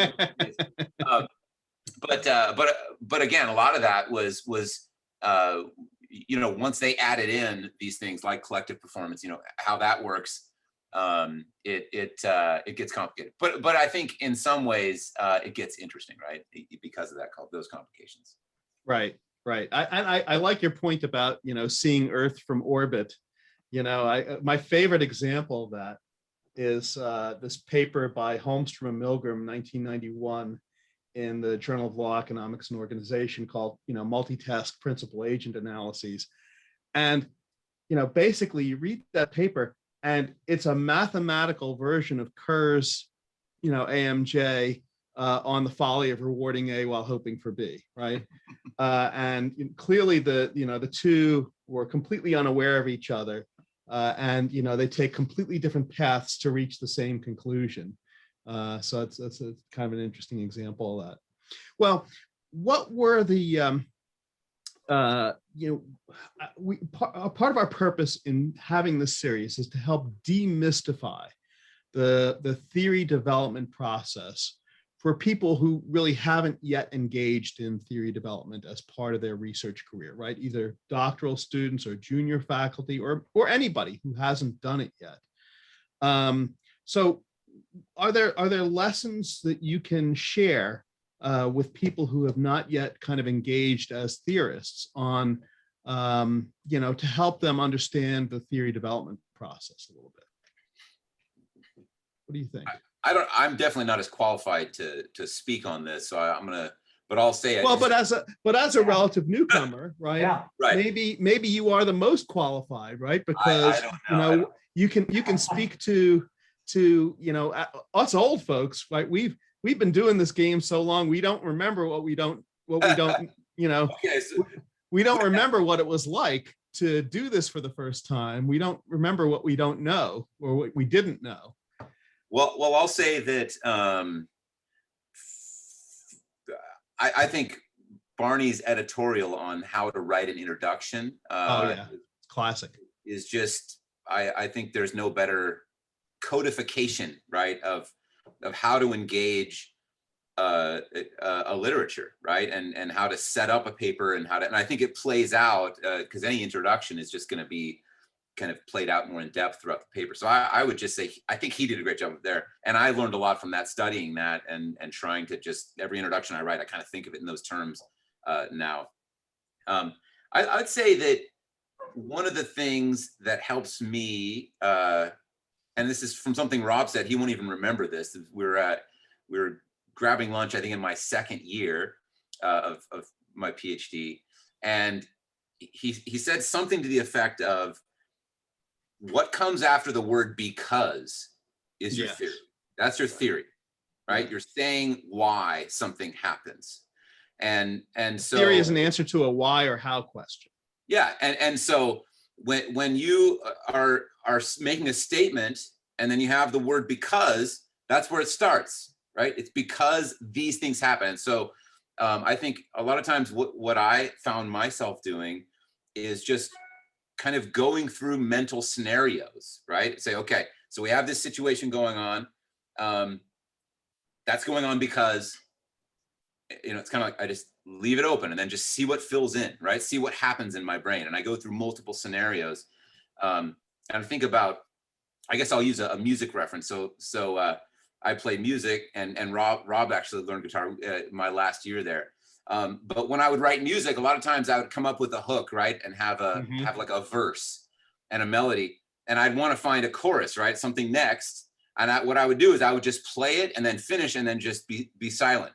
but again, a lot of that was you know, once they added in these things like collective performance, you know, how that works, it gets complicated. But I think in some ways it gets interesting, right? Because of those complications. Right. I like your point about, you know, seeing Earth from orbit. You know, my favorite example of that is this paper by Holmstrom and Milgram, 1991, in the Journal of Law, Economics, and Organization called, you know, Multitask Principal Agent Analyses. And, you know, basically you read that paper and it's a mathematical version of Kerr's, you know, AMJ on the folly of rewarding A while hoping for B, right? And clearly the two were completely unaware of each other. And, you know, they take completely different paths to reach the same conclusion. So it's a kind of an interesting example of that. Well, what were the, you know, part of our purpose in having this series is to help demystify the theory development process for people who really haven't yet engaged in theory development as part of their research career, right? Either doctoral students or junior faculty or anybody who hasn't done it yet. So are there lessons that you can share with people who have not yet kind of engaged as theorists on, to help them understand the theory development process a little bit? What do you think? I'm definitely not as qualified to speak on this, so but I'll say. Well, but as a relative newcomer, right? Yeah. Right. Maybe you are the most qualified, right? Because I don't know. you can speak to us old folks, right? We've been doing this game so long, we don't remember what we don't Okay, so, we don't remember what it was like to do this for the first time. We don't remember what we don't know or what we didn't know. well, I'll say that I think Barney's editorial on how to write an introduction It's classic. is just, I think there's no better codification, right, of how to engage a literature, right, and how to set up a paper and and I think it plays out because any introduction is just going to be kind of played out more in depth throughout the paper. So I would just say I think he did a great job there, and I learned a lot from that, studying that and trying to just every introduction I write, I kind of think of it in those terms now. I'd say that one of the things that helps me, and this is from something Rob said, he won't even remember this. We were grabbing lunch, I think in my second year of my PhD, and he said something to the effect of, what comes after the word because is your theory. That's your theory, right? You're saying why something happens. And so Theory is an answer to a why or how question. Yeah, and so when you are making a statement and then you have the word because, that's where it starts, right? It's because these things happen. And so I think a lot of times what I found myself doing is just kind of going through mental scenarios, right? Say, okay, so we have this situation going on. That's going on because, it's kind of like I just leave it open and then just see what fills in, right? See what happens in my brain. And I go through multiple scenarios. And I think about, I guess I'll use a music reference. So I play music, and Rob actually learned guitar my last year there. But when I would write music, a lot of times I would come up with a hook, right? And have like a verse and a melody, and I'd want to find a chorus, right? Something next. And what I would do is I would just play it and then finish and then just be silent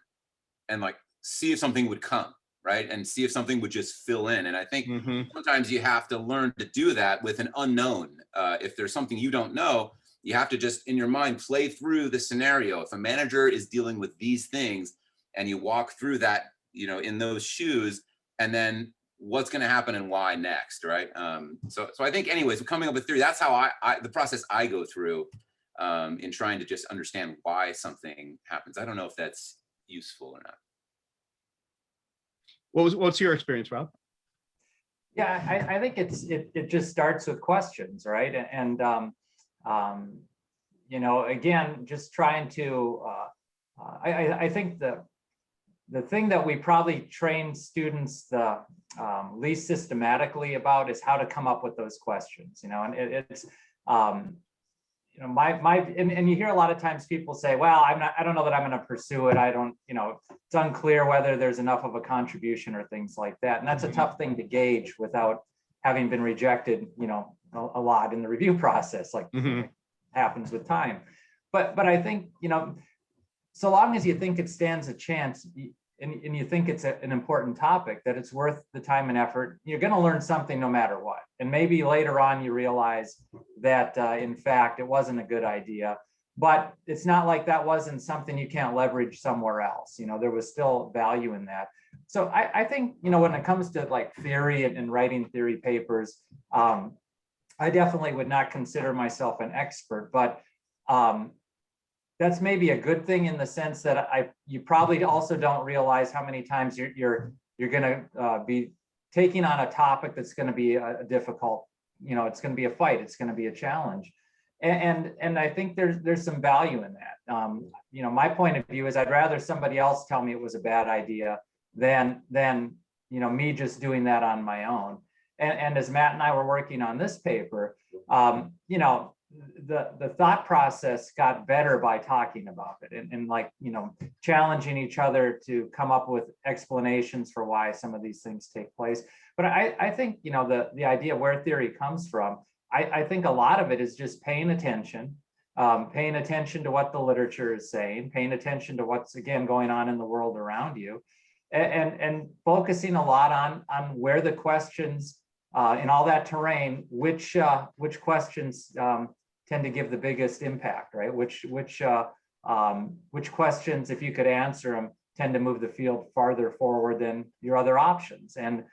and like see if something would come, right? And see if something would just fill in. And I think sometimes you have to learn to do that with an unknown. If there's something you don't know, you have to just in your mind play through the scenario. If a manager is dealing with these things and you walk through that, in those shoes, and then what's going to happen and why next, right? So I think, anyways, coming up with theory, that's how the process I go through in trying to just understand why something happens. I don't know if that's useful or not. What's your experience, Rob? Yeah, I think it just starts with questions, right? And again, just trying to. I think the thing that we probably train students the least systematically about is how to come up with those questions. And it's and you hear a lot of times people say, well, I don't know that I'm going to pursue it. I don't, it's unclear whether there's enough of a contribution or things like that. And that's a tough thing to gauge without having been rejected, a lot in the review process, like happens with time. But I think, so long as you think it stands a chance and you think it's an important topic, that it's worth the time and effort, you're going to learn something no matter what. And maybe later on you realize that in fact it wasn't a good idea, but it's not like that wasn't something you can't leverage somewhere else. There was still value in that. So I think, when it comes to like theory and writing theory papers, I definitely would not consider myself an expert, but that's maybe a good thing in the sense that you probably also don't realize how many times you're going to be taking on a topic that's going to be a difficult, it's going to be a fight, it's going to be a challenge. And I think there's some value in that. You know, my point of view is I'd rather somebody else tell me it was a bad idea than you know, me just doing that on my own. And as Matt and I were working on this paper, you know, the thought process got better by talking about it and like, you know, challenging each other to come up with explanations for why some of these things take place. But I think, you know, the idea where theory comes from, I think a lot of it is just paying attention to what the literature is saying, paying attention to what's, again, going on in the world around you, and focusing a lot on where the questions in all that terrain, which questions tend to give the biggest impact, right? Which questions, if you could answer them, tend to move the field farther forward than your other options, and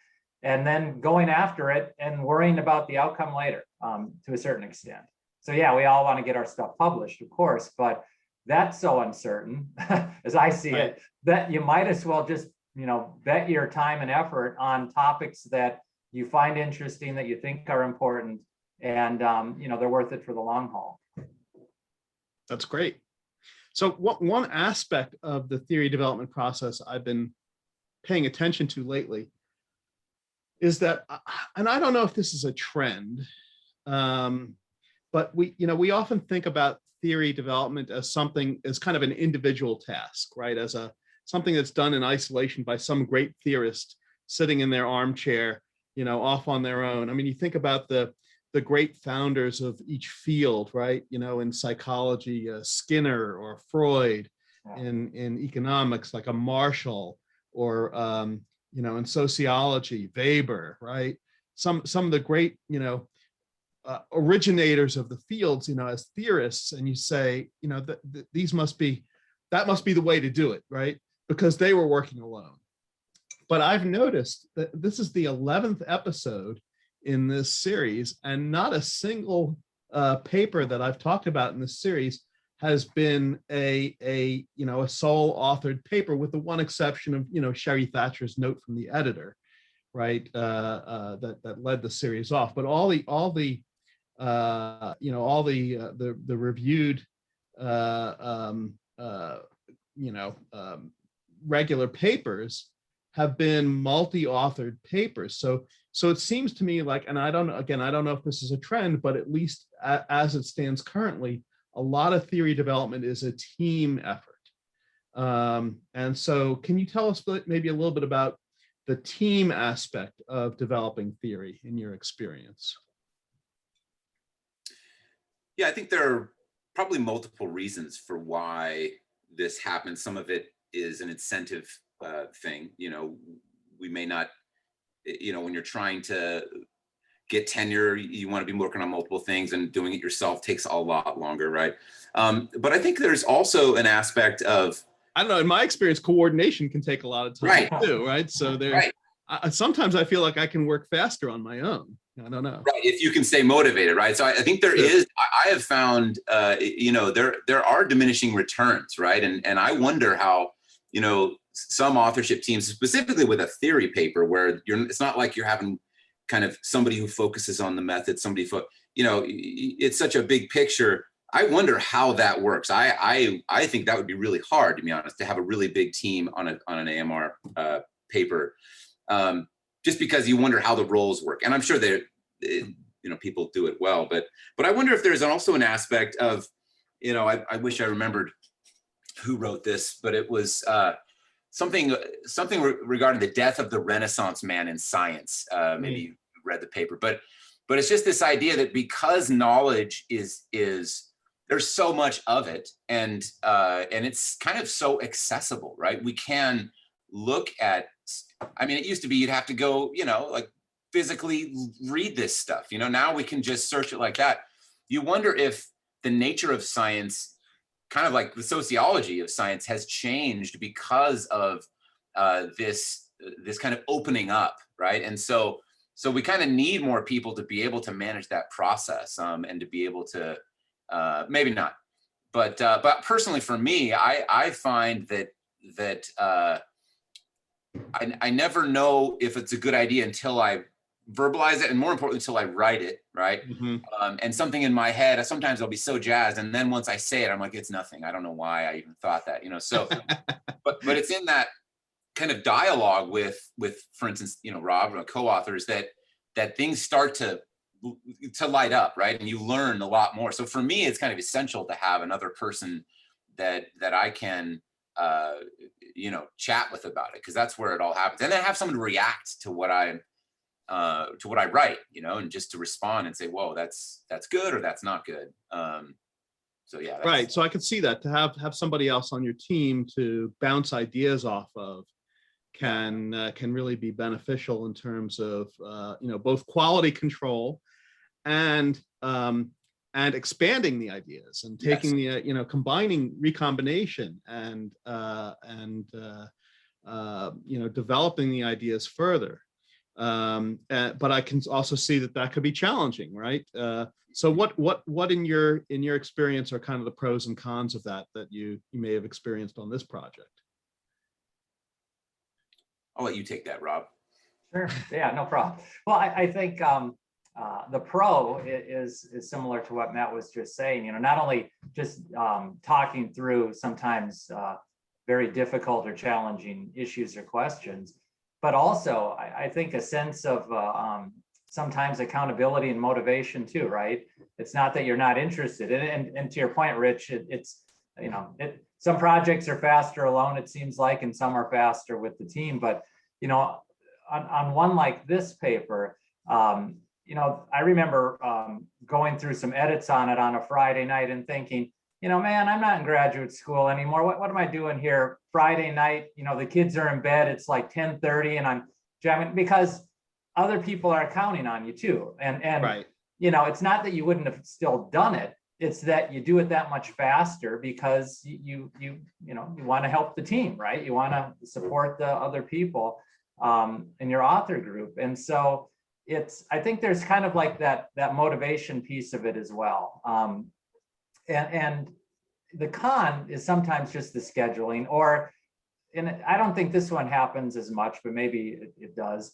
then going after it and worrying about the outcome later, to a certain extent. So yeah, we all want to get our stuff published, of course, but that's so uncertain, as I see it, that you might as well just, you know, bet your time and effort on topics that you find interesting, that you think are important, and you know, they're worth it for the long haul. That's great. So one aspect of the theory development process I've been paying attention to lately is that, and I don't know if this is a trend, but we often think about theory development as something, as kind of an individual task, right? As something that's done in isolation by some great theorist sitting in their armchair, you know, off on their own. I mean, you think about the great founders of each field, right? You know, in psychology, Skinner or Freud, in economics, like a Marshall, or you know, in sociology, Weber, right? Some of the great, you know, originators of the fields, you know, as theorists, and you say, you know, that must be the way to do it, right? Because they were working alone. But I've noticed that this is the 11th episode in this series, and not a single paper that I've talked about in this series has been a sole authored paper, with the one exception of, you know, Sherry Thatcher's note from the editor, right? That led the series off. But all the reviewed regular papers have been multi-authored papers. So it seems to me like, and I don't know if this is a trend, but at least as it stands currently, a lot of theory development is a team effort. And so can you tell us maybe a little bit about the team aspect of developing theory in your experience? Yeah, I think there are probably multiple reasons for why this happens. Some of it is an incentive thing. You know, we may not, you know, when you're trying to get tenure, you want to be working on multiple things, and doing it yourself takes a lot longer, right? But I think there's also an aspect of, I don't know, in my experience, coordination can take a lot of time too, right? So there's, sometimes I feel like I can work faster on my own. I don't know. Right, if you can stay motivated, right? So I think there is, I have found, you know, there are diminishing returns, right? And I wonder how, you know, some authorship teams, specifically with a theory paper, where it's not like you're having kind of somebody who focuses on the method, you know, it's such a big picture. I wonder how that works. I think that would be really hard, to be honest, to have a really big team on an AMR paper, just because you wonder how the roles work. And I'm sure you know, people do it well, but I wonder if there's also an aspect of, you know, I wish I remembered who wrote this, but it was something regarding the death of the Renaissance man in science. Maybe you read the paper, but it's just this idea that because knowledge is there's so much of it, and it's kind of so accessible, right? We can look at, I mean, it used to be you'd have to go, you know, like physically read this stuff. You know, now we can just search it like that. You wonder if the nature of science, kind of like the sociology of science, has changed because of this kind of opening up, right? And so we kind of need more people to be able to manage that process, and to be able to, maybe not, but personally for me, I find that I never know if it's a good idea until I verbalize it, and more importantly, until I write it, right? And something in my head, sometimes I'll be so jazzed, and then once I say it, I'm like, it's nothing. I don't know why I even thought that, so, but it's in that kind of dialogue with, for instance, Rob, co-authors, that things start to light up, right? And you learn a lot more. So for me, it's kind of essential to have another person that I can, chat with about it, because that's where it all happens. And then have someone react to what I write, and just to respond and say, whoa, that's good, or that's not good. So yeah. Right. So I could see that, to have somebody else on your team to bounce ideas off of can really be beneficial in terms of, both quality control and expanding the ideas, and taking the, combining recombination and developing the ideas further. But I can also see that could be challenging, right? So what in your experience are kind of the pros and cons of that you may have experienced on this project? I'll let you take that, Rob. Sure. Yeah, no problem. Well, I think the pro is similar to what Matt was just saying. Not only just talking through sometimes very difficult or challenging issues or questions, but also I think a sense of sometimes accountability and motivation too, right? It's not that you're not interested in it. And to your point, Rich, some projects are faster alone, it seems like, and some are faster with the team. But, on one like this paper, I remember going through some edits on it on a Friday night and thinking, man, I'm not in graduate school anymore. What am I doing here Friday night? The kids are in bed. It's like 10:30 and I'm jamming, because other people are counting on you too. And right. It's not that you wouldn't have still done it. It's that you do it that much faster because you want to help the team, right? You want to support the other people in your author group. And so I think there's kind of like that motivation piece of it as well. And the con is sometimes just the scheduling, and I don't think this one happens as much, but maybe it does,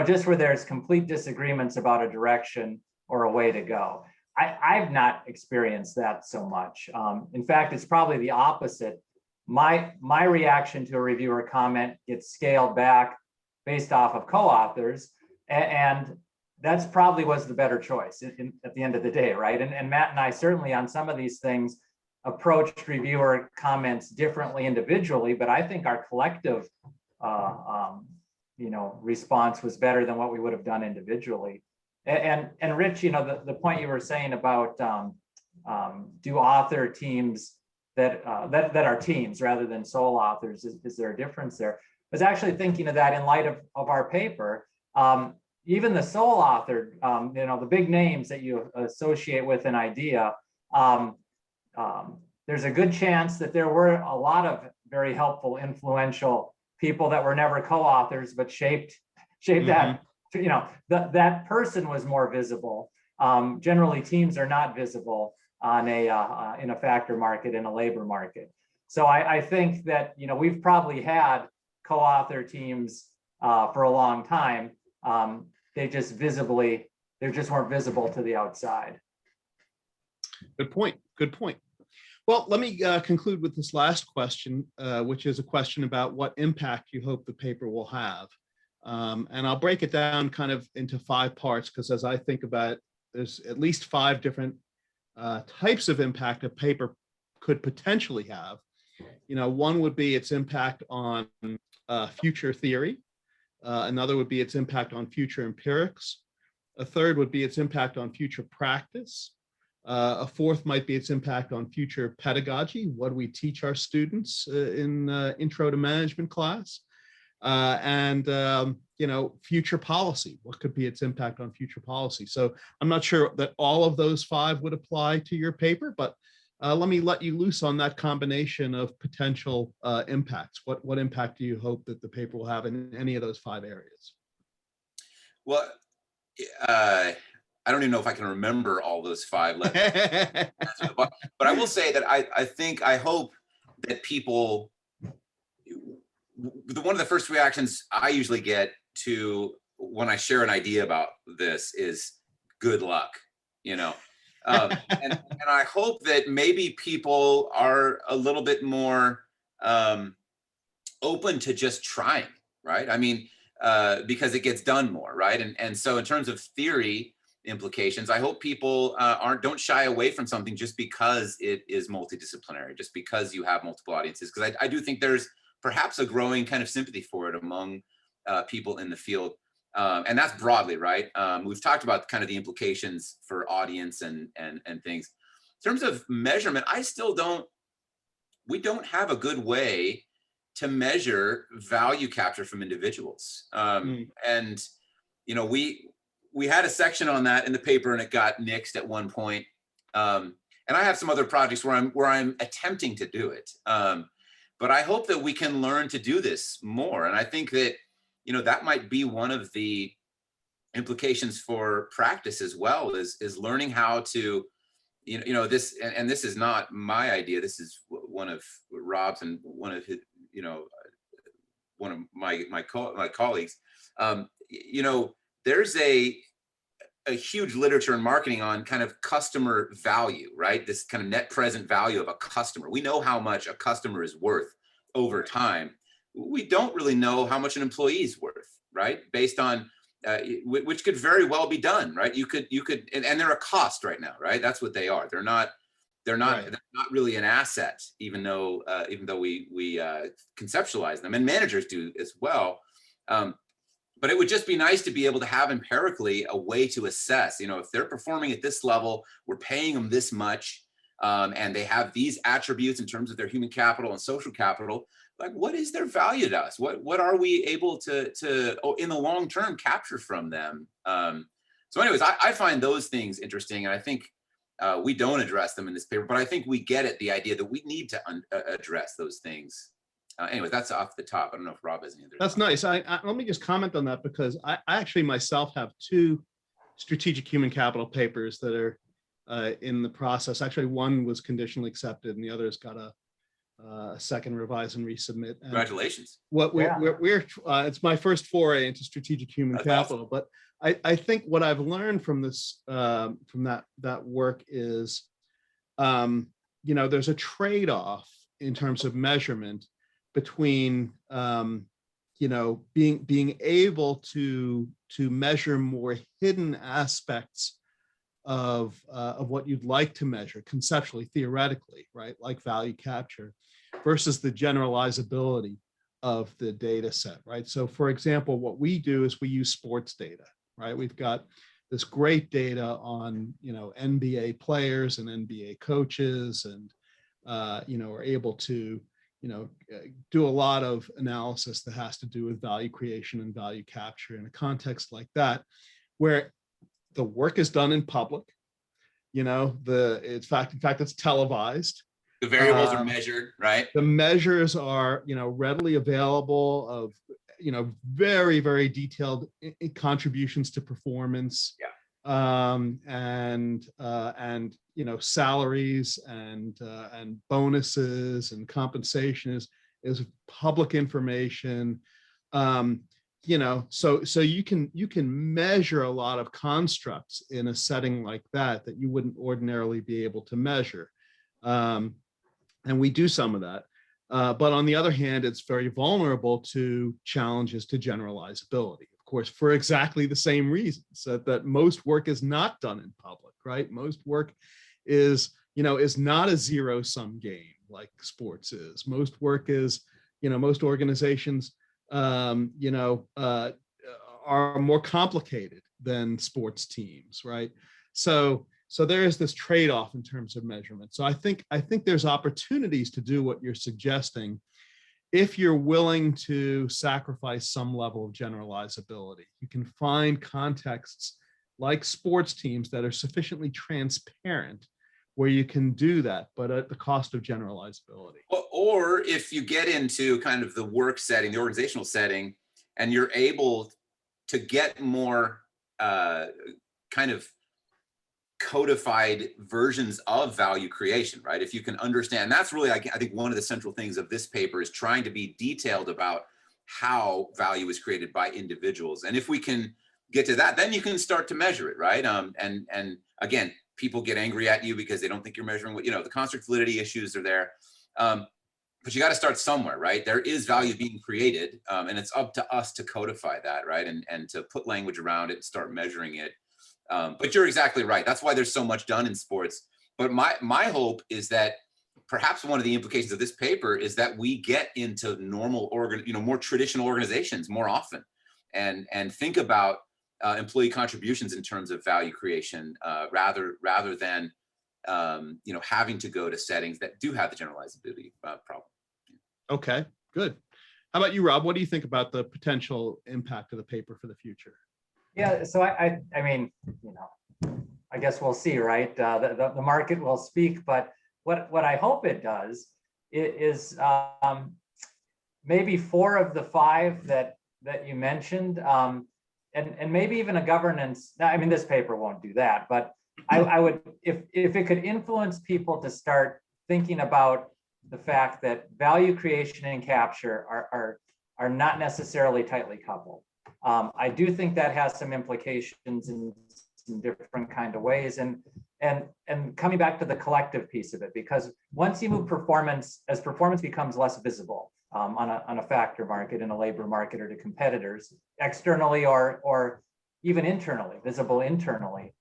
just where there's complete disagreements about a direction or a way to go. I've not experienced that so much. In fact, it's probably the opposite. My reaction to a reviewer comment gets scaled back based off of co-authors, and that's probably was the better choice at the end of the day, right? And Matt and I certainly on some of these things approached reviewer comments differently individually, but I think our collective response was better than what we would have done individually. And Rich, the point you were saying about do author teams that are teams rather than sole authors, is there a difference there? I was actually thinking of that in light of our paper. Even the sole author, the big names that you associate with an idea, there's a good chance that there were a lot of very helpful, influential people that were never co-authors, but shaped that. That person was more visible. Generally, teams are not visible on in a factor market, in a labor market. So I think that we've probably had co-author teams for a long time. They just weren't visible to the outside. Good point. Well, let me conclude with this last question, which is a question about what impact you hope the paper will have. And I'll break it down kind of into 5 parts, because as I think about it, there's at least 5 different types of impact a paper could potentially have. One would be its impact on future theory. Another would be its impact on future empirics. A third would be its impact on future practice. A fourth might be its impact on future pedagogy. What do we teach our students in intro to management class? And future policy. What could be its impact on future policy? So I'm not sure that all of those 5 would apply to your paper, but let me let you loose on that combination of potential impacts. What impact do you hope that the paper will have in any of those 5 areas? Well, I don't even know if I can remember all those 5 letters. but I will say that I hope that people, one of the first reactions I usually get to when I share an idea about this is good luck, you know. And I hope that maybe people are a little bit more open to just trying, right? I mean, because it gets done more, right? And so in terms of theory implications, I hope people don't shy away from something just because it is multidisciplinary, just because you have multiple audiences. Because I do think there's perhaps a growing kind of sympathy for it among people in the field. And that's broadly, right? We've talked about kind of the implications for audience and things. In terms of measurement, we don't have a good way to measure value capture from individuals. And, you know, we had a section on that in the paper and it got nixed at one point. And I have some other projects where I'm attempting to do it. But I hope that we can learn to do this more. And I think that, you know, that might be one of the implications for practice as well, is learning how to, you know, this, and this is not my idea. This is one of Rob's and one of his, you know, one of my colleagues. You know, there's a huge literature in marketing on kind of customer value, right? This kind of net present value of a customer. We know how much a customer is worth over time. We don't really know how much an employee is worth, right? Based on, which could very well be done, right? You could, and they're a cost right now, right? That's what they are. They're not really an asset, even though we conceptualize them, and managers do as well. But it would just be nice to be able to have empirically a way to assess, you know, if they're performing at this level, we're paying them this much, and they have these attributes in terms of their human capital and social capital. Like, what is their value to us? What are we able to in the long term capture from them? So anyways, I find those things interesting, and I think we don't address them in this paper, but I think we get at the idea that we need to address those things. Anyway, that's off the top. I don't know if Rob has any other. That's nice. Let me just comment on that, because I actually myself have 2 strategic human capital papers that are in the process. Actually, one was conditionally accepted, and the other has got a second revise and resubmit. And congratulations. What we're it's my first foray into strategic human capital, awesome. But I think what I've learned from this from that work is, you know, there's a trade-off in terms of measurement between you know, being able to measure more hidden aspects of what you'd like to measure conceptually, theoretically, right? Like value capture, versus the generalizability of the data set, right? So for example, what we do is we use sports data, right? We've got this great data on, you know, NBA players and NBA coaches, and you know, are able to, you know, do a lot of analysis that has to do with value creation and value capture in a context like that, where the work is done in public. You know, in fact, it's televised. The variables are measured, right? The measures are, you know, readily available, of, you know, very, very detailed contributions to performance. Yeah. And you know, salaries and bonuses and compensation is public information. You know, so you can measure a lot of constructs in a setting like that you wouldn't ordinarily be able to measure. And we do some of that. But on the other hand, it's very vulnerable to challenges to generalizability, of course, for exactly the same reasons that most work is not done in public, right? Most work is, you know, is not a zero-sum game like sports is. Most work is, you know, most organizations, you know, are more complicated than sports teams, right? So there is this trade-off in terms of measurement. So I think there's opportunities to do what you're suggesting if you're willing to sacrifice some level of generalizability. You can find contexts like sports teams that are sufficiently transparent where you can do that, but at the cost of generalizability. Or if you get into kind of the work setting, the organizational setting, and you're able to get more kind of codified versions of value creation, right? If you can understand, that's really, I think one of the central things of this paper is trying to be detailed about how value is created by individuals. And if we can get to that, then you can start to measure it, right? And again, people get angry at you because they don't think you're measuring what, the construct validity issues are there. But you got to start somewhere, right? There is value being created, and it's up to us to codify that, right? And to put language around it and start measuring it. But you're exactly right. That's why there's so much done in sports. But my hope is that perhaps one of the implications of this paper is that we get into normal more traditional organizations more often, and think about employee contributions in terms of value creation, rather than having to go to settings that do have the generalizability problem. Okay, good. How about you, Rob? What do you think about the potential impact of the paper for the future? Yeah, so I mean, I guess we'll see, right? The market will speak, but what I hope it does is maybe 4 of the 5 that you mentioned, and maybe even a governance. I mean, this paper won't do that, but I would, if it could influence people to start thinking about the fact that value creation and capture are not necessarily tightly coupled. I do think that has some implications in some different kind of ways, and coming back to the collective piece of it, because once you move performance, as performance becomes less visible on a factor market, in a labor market, or to competitors externally or even internally, visible internally,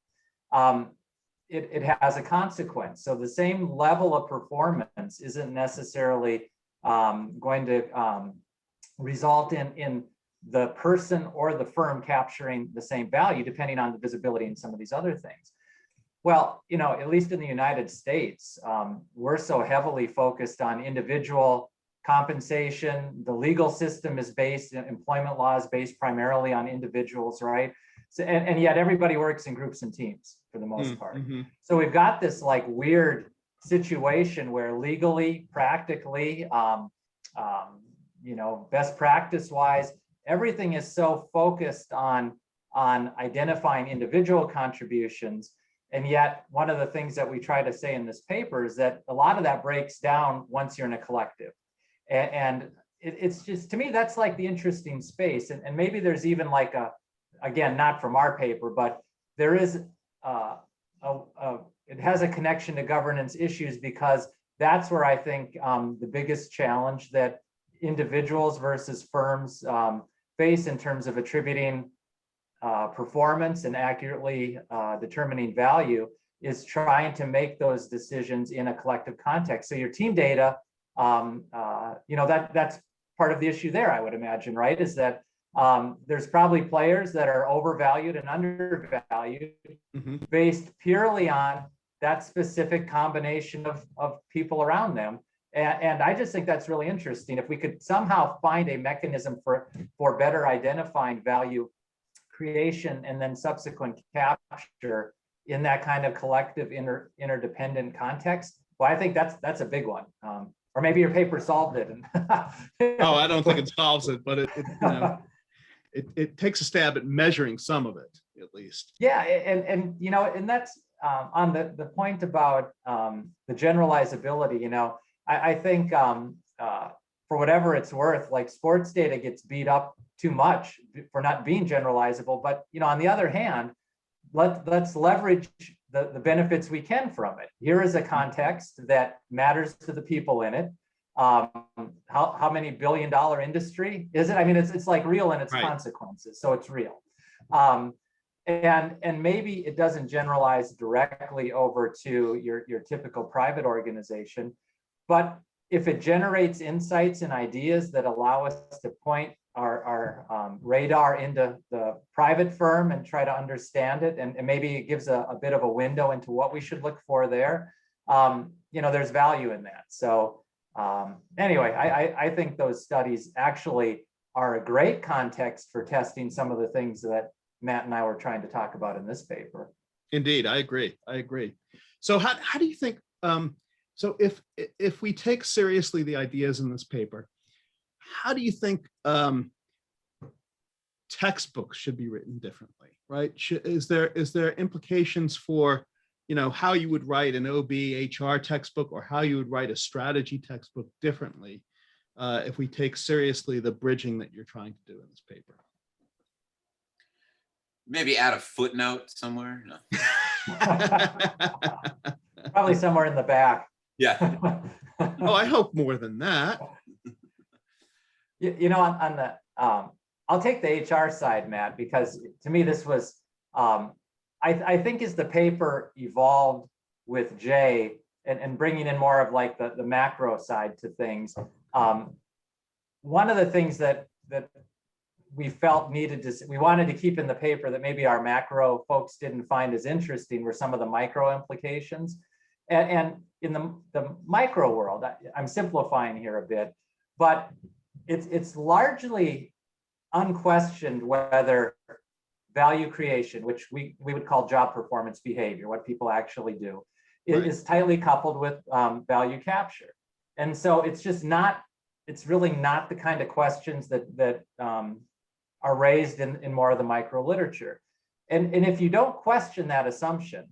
it has a consequence. So the same level of performance isn't necessarily going to result in the person or the firm capturing the same value, depending on the visibility and some of these other things. Well, at least in the United States, we're so heavily focused on individual compensation. The legal system is based, employment law is based primarily on individuals, right? So, and yet everybody works in groups and teams for the most part. Mm-hmm. So we've got this like weird situation where legally, practically, best practice wise, everything is so focused on identifying individual contributions. And yet one of the things that we try to say in this paper is that a lot of that breaks down once you're in a collective. And it's just, to me, that's like the interesting space. And maybe there's even like again, not from our paper, but there is it has a connection to governance issues, because that's where I think the biggest challenge that individuals versus firms face in terms of attributing performance and accurately determining value is trying to make those decisions in a collective context. So your team data, that's part of the issue there, I would imagine, right? Is that there's probably players that are overvalued and undervalued based purely on that specific combination of people around them. And I just think that's really interesting. If we could somehow find a mechanism for better identifying value creation and then subsequent capture in that kind of collective interdependent context, well, I think that's a big one. Or maybe your paper solved it. Oh, I don't think it solves it, but it takes a stab at measuring some of it, at least. Yeah, and that's on the point about the generalizability. I think for whatever it's worth, like sports data gets beat up too much for not being generalizable. But on the other hand, let's leverage the benefits we can from it. Here is a context that matters to the people in it. How many billion-dollar industry is it? I mean, it's like real in its consequences, so it's real. And maybe it doesn't generalize directly over to your typical private organization, but if it generates insights and ideas that allow us to point our radar into the private firm and try to understand it, and maybe it gives a bit of a window into what we should look for there, there's value in that. So anyway, I think those studies actually are a great context for testing some of the things that Matt and I were trying to talk about in this paper. Indeed, I agree. So how do you think, so if we take seriously the ideas in this paper, how do you think textbooks should be written differently, right? Is there implications for, how you would write an OB HR textbook, or how you would write a strategy textbook differently if we take seriously the bridging that you're trying to do in this paper. Maybe add a footnote somewhere. No. Probably somewhere in the back. Yeah. Oh, I hope more than that. You know, on the, I'll take the HR side, Matt, because to me, this was, I think as the paper evolved with Jay and bringing in more of like the macro side to things, one of the things that we felt we wanted to keep in the paper that maybe our macro folks didn't find as interesting were some of the micro implications. And in the micro world, I'm simplifying here a bit, but it's largely unquestioned whether value creation, which we would call job performance behavior, what people actually do, Right. is tightly coupled with value capture. And so it's really not the kind of questions that are raised in more of the micro literature. And if you don't question that assumption,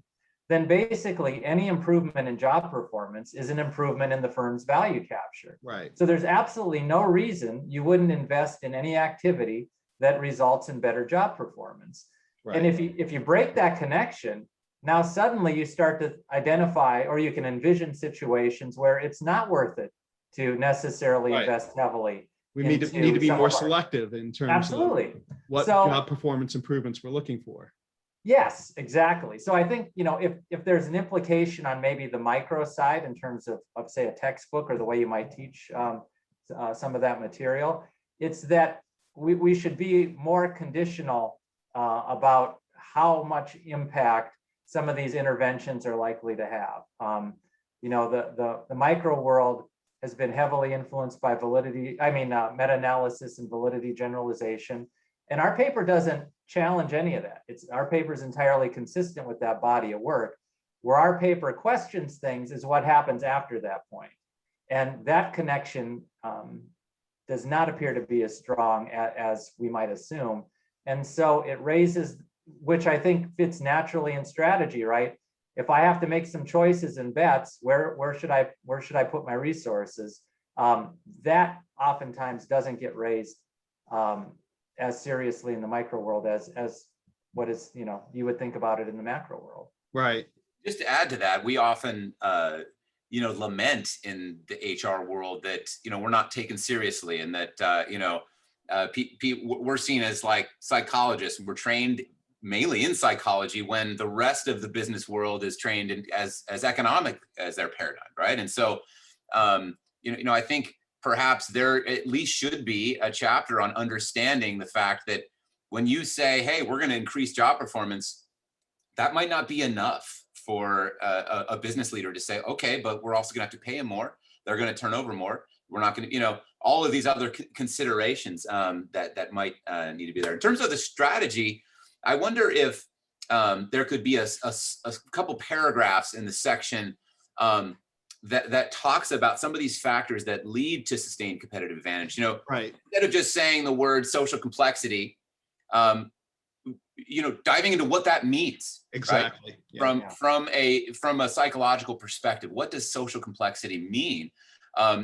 then basically any improvement in job performance is an improvement in the firm's value capture. Right. So there's absolutely no reason you wouldn't invest in any activity that results in better job performance. Right. And if you break that connection, now suddenly you start to identify, or you can envision situations where it's not worth it to necessarily Right. invest heavily. We need to be more selective in terms Absolutely. of what job performance improvements we're looking for. Yes, exactly. So I think, you know, if there's an implication on maybe the micro side in terms of say a textbook or the way you might teach some of that material, it's that we should be more conditional about how much impact some of these interventions are likely to have. You know, the micro world has been heavily influenced by meta-analysis and validity generalization. And our paper doesn't challenge any of that. Our paper is entirely consistent with that body of work. Where our paper questions things is what happens after that point. And that connection does not appear to be as strong as we might assume. And so it raises, which I think fits naturally in strategy, right? If I have to make some choices and bets, where should I put my resources? That oftentimes doesn't get raised as seriously in the micro world as what is, you know, you would think about it in the macro world. Right. Just to add to that, we often, lament in the HR world that, we're not taken seriously, and that, we're seen as like psychologists. We're trained mainly in psychology when the rest of the business world is trained as economic as their paradigm, right? And so, I think perhaps there at least should be a chapter on understanding the fact that when you say, hey, we're going to increase job performance, that might not be enough for a business leader to say, okay, but we're also going to have to pay them more. They're going to turn over more. We're not going to, all of these other considerations that might need to be there. In terms of the strategy, I wonder if there could be a couple paragraphs in the section that talks about some of these factors that lead to sustained competitive advantage. Right. Instead of just saying the word social complexity, diving into what that means. Exactly. Right? Yeah. From a psychological perspective, what does social complexity mean?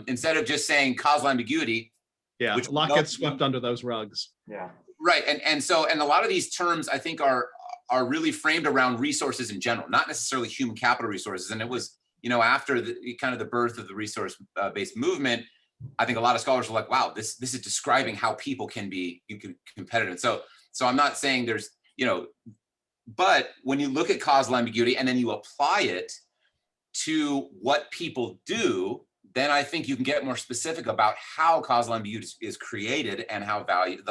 Instead of just saying causal ambiguity. Yeah, which a lot gets swept under those rugs. Yeah. Right. And a lot of these terms, I think, are really framed around resources in general, not necessarily human capital resources. And it was, after the birth of the resource-based movement, I think a lot of scholars were like, wow, this is describing how people can be competitive. So I'm not saying there's, but when you look at causal ambiguity and then you apply it to what people do, then I think you can get more specific about how causal ambiguity is created and how value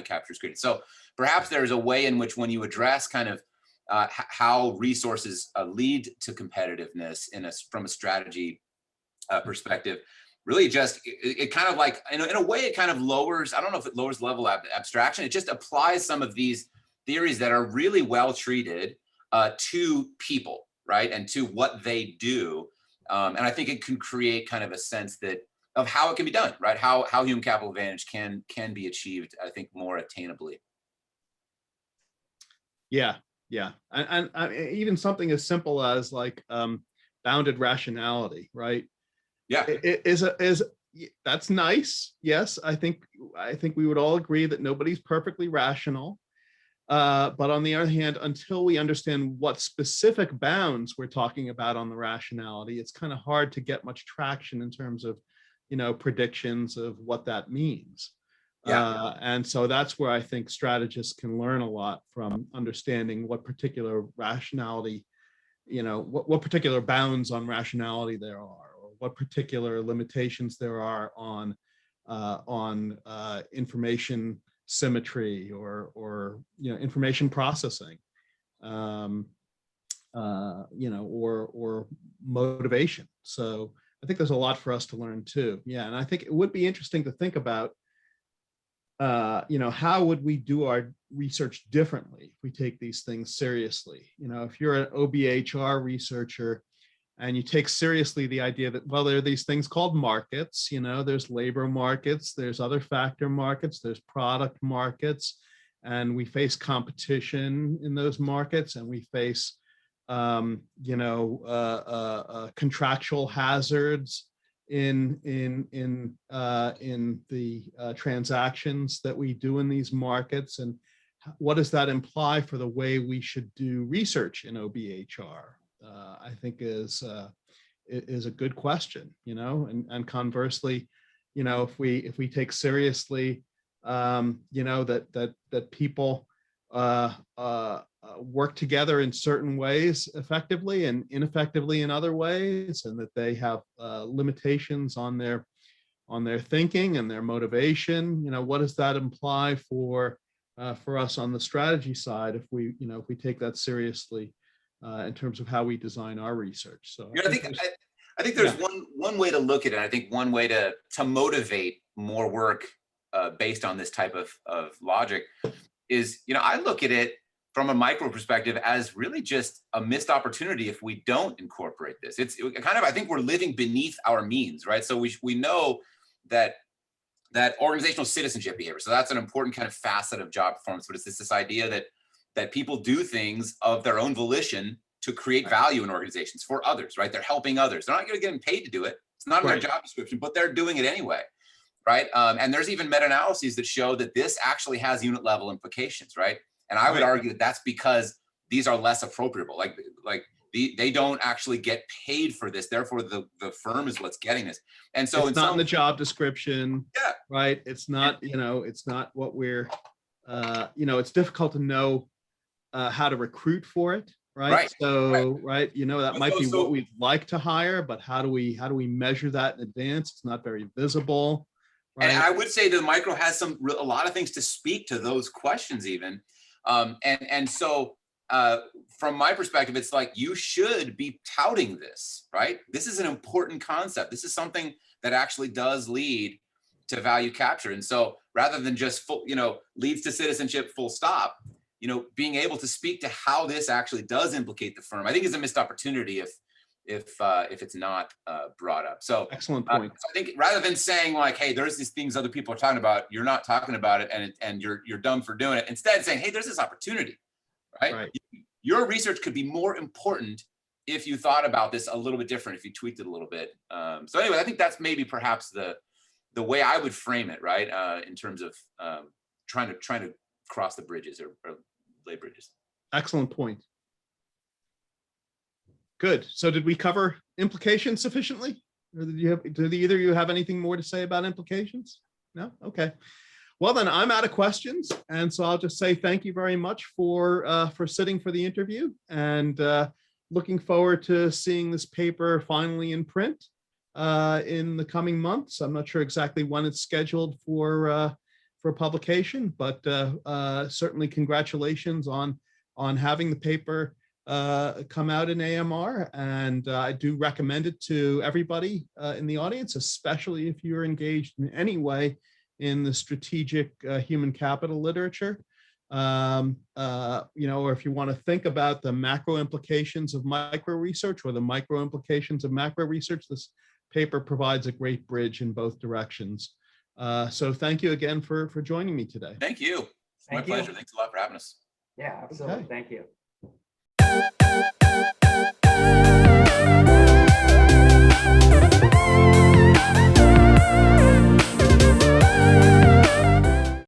capture is created. So perhaps there's a way in which when you address kind of how resources lead to competitiveness from a strategy perspective, really just it kind of like in a way it kind of lowers, I don't know if it lowers level of abstraction, it just applies some of these theories that are really well treated to people, right, and to what they do. And I think it can create kind of a sense of how it can be done, right? How human capital advantage can be achieved, I think, more attainably. Yeah, and even something as simple as like bounded rationality, right? Yeah, is that's nice. Yes, I think we would all agree that nobody's perfectly rational. But on the other hand, until we understand what specific bounds we're talking about on the rationality, it's kind of hard to get much traction in terms of, predictions of what that means. Yeah. And so that's where I think strategists can learn a lot from understanding what particular rationality, what particular bounds on rationality there are, or what particular limitations there are on information symmetry or information processing, or motivation. So I think there's a lot for us to learn too. Yeah, and I think it would be interesting to think about, how would we do our research differently if we take these things seriously? If you're an OBHR researcher and you take seriously the idea that, well, there are these things called markets, there's labor markets, there's other factor markets, there's product markets, and we face competition in those markets, and we face, contractual hazards in the transactions that we do in these markets, and what does that imply for the way we should do research in OBHR? I think is a good question, and conversely, if we take seriously, that people work together in certain ways effectively and ineffectively in other ways, and that they have limitations on their thinking and their motivation, what does that imply for us on the strategy side if we take that seriously in terms of how we design our research? So I think there's one way to look at it. I think one way to motivate more work based on this type of logic is, I look at it from a micro perspective as really just a missed opportunity if we don't incorporate this. It's kind of, I think we're living beneath our means, right? So we know that organizational citizenship behavior, so that's an important kind of facet of job performance, but it's this idea that people do things of their own volition to create value in organizations for others, right? They're helping others. They're not going to get them paid to do it. It's not in their job description, but they're doing it anyway, right? And there's even meta-analyses that show that this actually has unit level implications, right? And I would argue that that's because these are less appropriable. Like they don't actually get paid for this. Therefore, the firm is what's getting this. And so it's not in the job description, yeah, right? It's not, it's not what we're, it's difficult to know how to recruit for it, right? So, right, that might be what we'd like to hire, but how do we measure that in advance? It's not very visible, right? And I would say the micro has a lot of things to speak to those questions even. And so from my perspective, it's like you should be touting this, right? This is an important concept. This is something that actually does lead to value capture. And so rather than just leads to citizenship full stop, being able to speak to how this actually does implicate the firm, I think is a missed opportunity if it's not brought up. So excellent point. So I think rather than saying like, hey, there's these things other people are talking about, you're not talking about it, and you're dumb for doing it. Instead saying, hey, there's this opportunity, right? Your research could be more important if you thought about this a little bit different, if you tweaked it a little bit. So anyway, I think that's maybe perhaps the way I would frame it, right? In terms of trying to cross the bridges or lay bridges. Excellent point. Good. So did we cover implications sufficiently? Or did either of you have anything more to say about implications? No? Okay. Well, then I'm out of questions. And so I'll just say thank you very much for sitting for the interview, and looking forward to seeing this paper finally in print in the coming months. I'm not sure exactly when it's scheduled for publication, but certainly congratulations on having the paper come out in AMR, and I do recommend it to everybody in the audience, especially if you're engaged in any way in the strategic human capital literature, or if you want to think about the macro implications of micro research or the micro implications of macro research. This paper provides a great bridge in both directions. So thank you again for joining me today. Thank you. It's my pleasure. Thanks a lot for having us. Yeah, absolutely. Okay. Thank you.